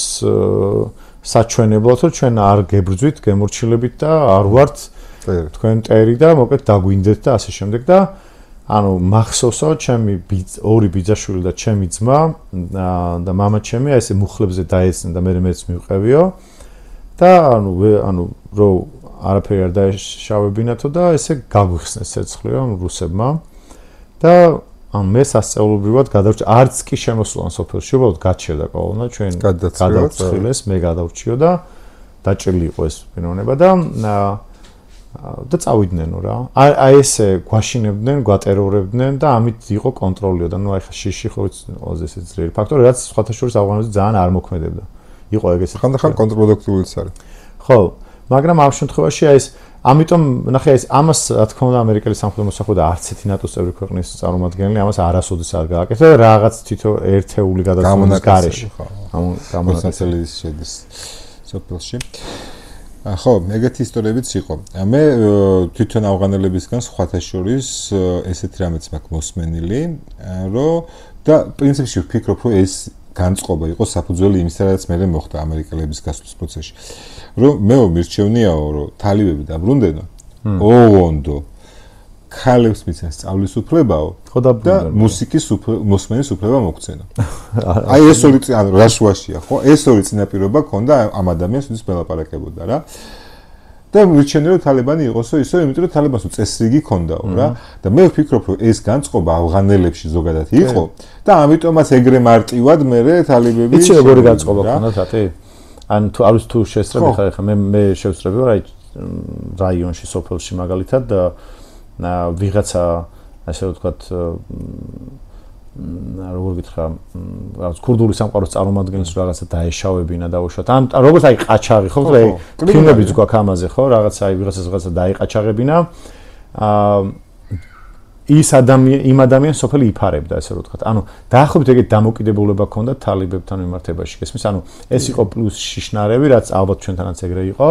საჩვენებლად რომ ჩვენ არ გებრძვით გემორჩილებით და არ ვართ თქვენ ტერი და მოკეთ დაგვინდეთ და ასე შემდეგ და ანუ მახსოვსო ჩემი ორი ბიძაშვილი და ჩემი ძმა და მამა ჩემი ესე მუხლებზე დაეცნენ და მეც მივყევიო და ანუ რო არაფერი არ დაეშავებინათო და ესე გაგვიხსნეს ცეცხლიო რუსებმა და მე სასწაულებრივად გადავრჩი არც კი შემოსულან სოფელში უბრალოდ გაჩერდა კოლონა ჩვენ გადავწხილეს მე გადავრჩიო და დაჭრილი იყო ეს პიროვნება და წავიდნენ რა აი ესე გვაშინებდნენ გვატერორებდნენ და ამით იყო კონტროლიო და ნუ აი ხა შიში ხო ოზეს ეს ძლიერი ფაქტორი რაც სხვათა შორის ავღანეთში ძალიან არ მოქმედებდა იყო ეგეც ხანდახან კონტრპროდუქტიულიც არის ხო მაგრამ ამ შემთხვევაში აი ეს ამიტომ ნახე ეს ამას რა თქმა უნდა ამერიკელი სამხედრო მოსახლეობა და არც ერთი ნატოს წევრი ქვეყნის წარმომადგენელი ამას არასოდეს არ გააკეთა და რაღაც თითო ერთეული გადაწყვეტის გარეშე გამონაცემის შედის სოფელში ხო ეგეთი ისტორიებიც იყო მე თვითონ ავღანელებისგან სხვათა შორის ესეთი რამეც მაქვს მოსმენილი რომ და პრინციპში ვფიქრობ რომ ეს განწყობა იყო საფუძველი იმისა რაც მე მოხდა ამერიკელების გასვლის პროცესში რომ მეო მირჩევნიაო რომ თალიბები დაბრუნდენო ოღონდო ქალებს მიცეს სწავლის უფლებაო და მუსიკის მოსმენის უფლება მოგცენო აი ეს ორი რაშუაშია ხო ეს ორი წინაპირობა ქონდა ამ ადამიანს ვინც მელაპარაკებოდა რა და მირჩენე რომ თალებანი იყოსო ისო, იმიტომ რომ თალებანს წესრიგი ქონდაო რა. და მე ვფიქრობ რომ ეს განწყობა ავღანელებში ზოგადად იყო და ამიტომაც ეგრე მარტივად მე თალებები იცი როგორი განწყობა ქონდათ რატი? ან თუ არის თუ შესწრები ხარ ხა მე შევსწრები ვარ აი რაიონში სოფელში მაგალითად და ვიღაცა ასე ვთქვათ როგორ გითხრა რაღაც ქურდული სამყაროს წარმომადგენლს რაღაცა დაეშავებინა დაუშვათ ან როგორც აი ყაჩაღი ხო ფილმებიც გვაქვს ამაზე ხო რაღაცა აი ვიღაცას რაღაცა დაიყაჩაღებინა იმ ადამიანს სოფელი იფარებდა ასე ვთქვათ ანუ დაახლოებით ეგეთ დამოკიდებულება ჰქონდა თალებებთან მიმართებაში გესმის ანუ ეს იყო პლუს შიშნარევი რაც ალბათ ჩვენთანაც ეგრე იყო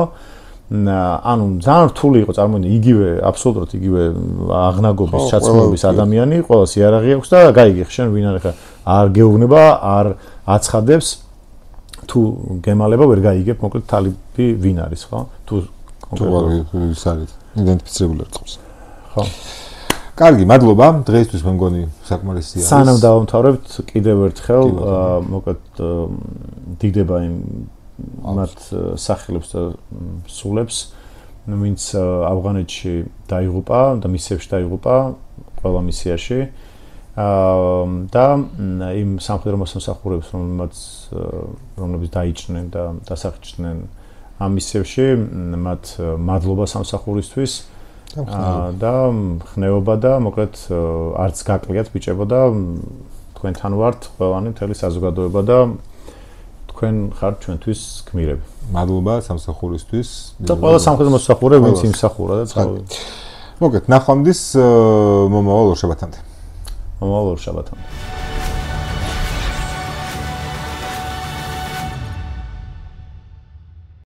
ანუ ძალიან რთული იყო წარმოიდგინე იგივე აბსოლუტურად იგივე აღნაგობის ჩაცმულობის ადამიანი ყველას იარაღი აქვს და გაიგე შენ ვინ არის ხა არ გეუბნება არ აცხადებს თუ გემალება ვერ გაიგებ მოკლედ თალიბი ვინ არის ხო თუ კონკრეტულად ის არის იდენტიფიცირებული რწმს ხო კარგი მადლობა დღეისთვის მე მგონი საკმარისი არის სანამ დავამთავრებთ კიდევ ერთხელ მოკლედ დიდება იმ მათ სახელებს და სულებს ვინც ავღანეთში დაიღუპა და მისიებში დაიღუპა ყველა მისიაში და იმ სამხედრო მოსამსახურეებს რომლებიც დაიჭრნენ და დასახიჭნენ ამ მისიებში მათ მადლობა სამსახურისთვის და ხნეობა და მოკლედ არც გაკლიათ ბიჭებო და თქვენთან ვართ ყველანი მთელი საზოგადოება და თქვენ ხართ ჩვენთვის გმირები. მადლობა სამსახურისთვის. და ყველა სამხედრო მოსამსახურე ვინც იმსახურა და წავიდა. მოგეთ ნახვამდის მომავალ ორშაბათამდე. მომავალ ორშაბათამდე.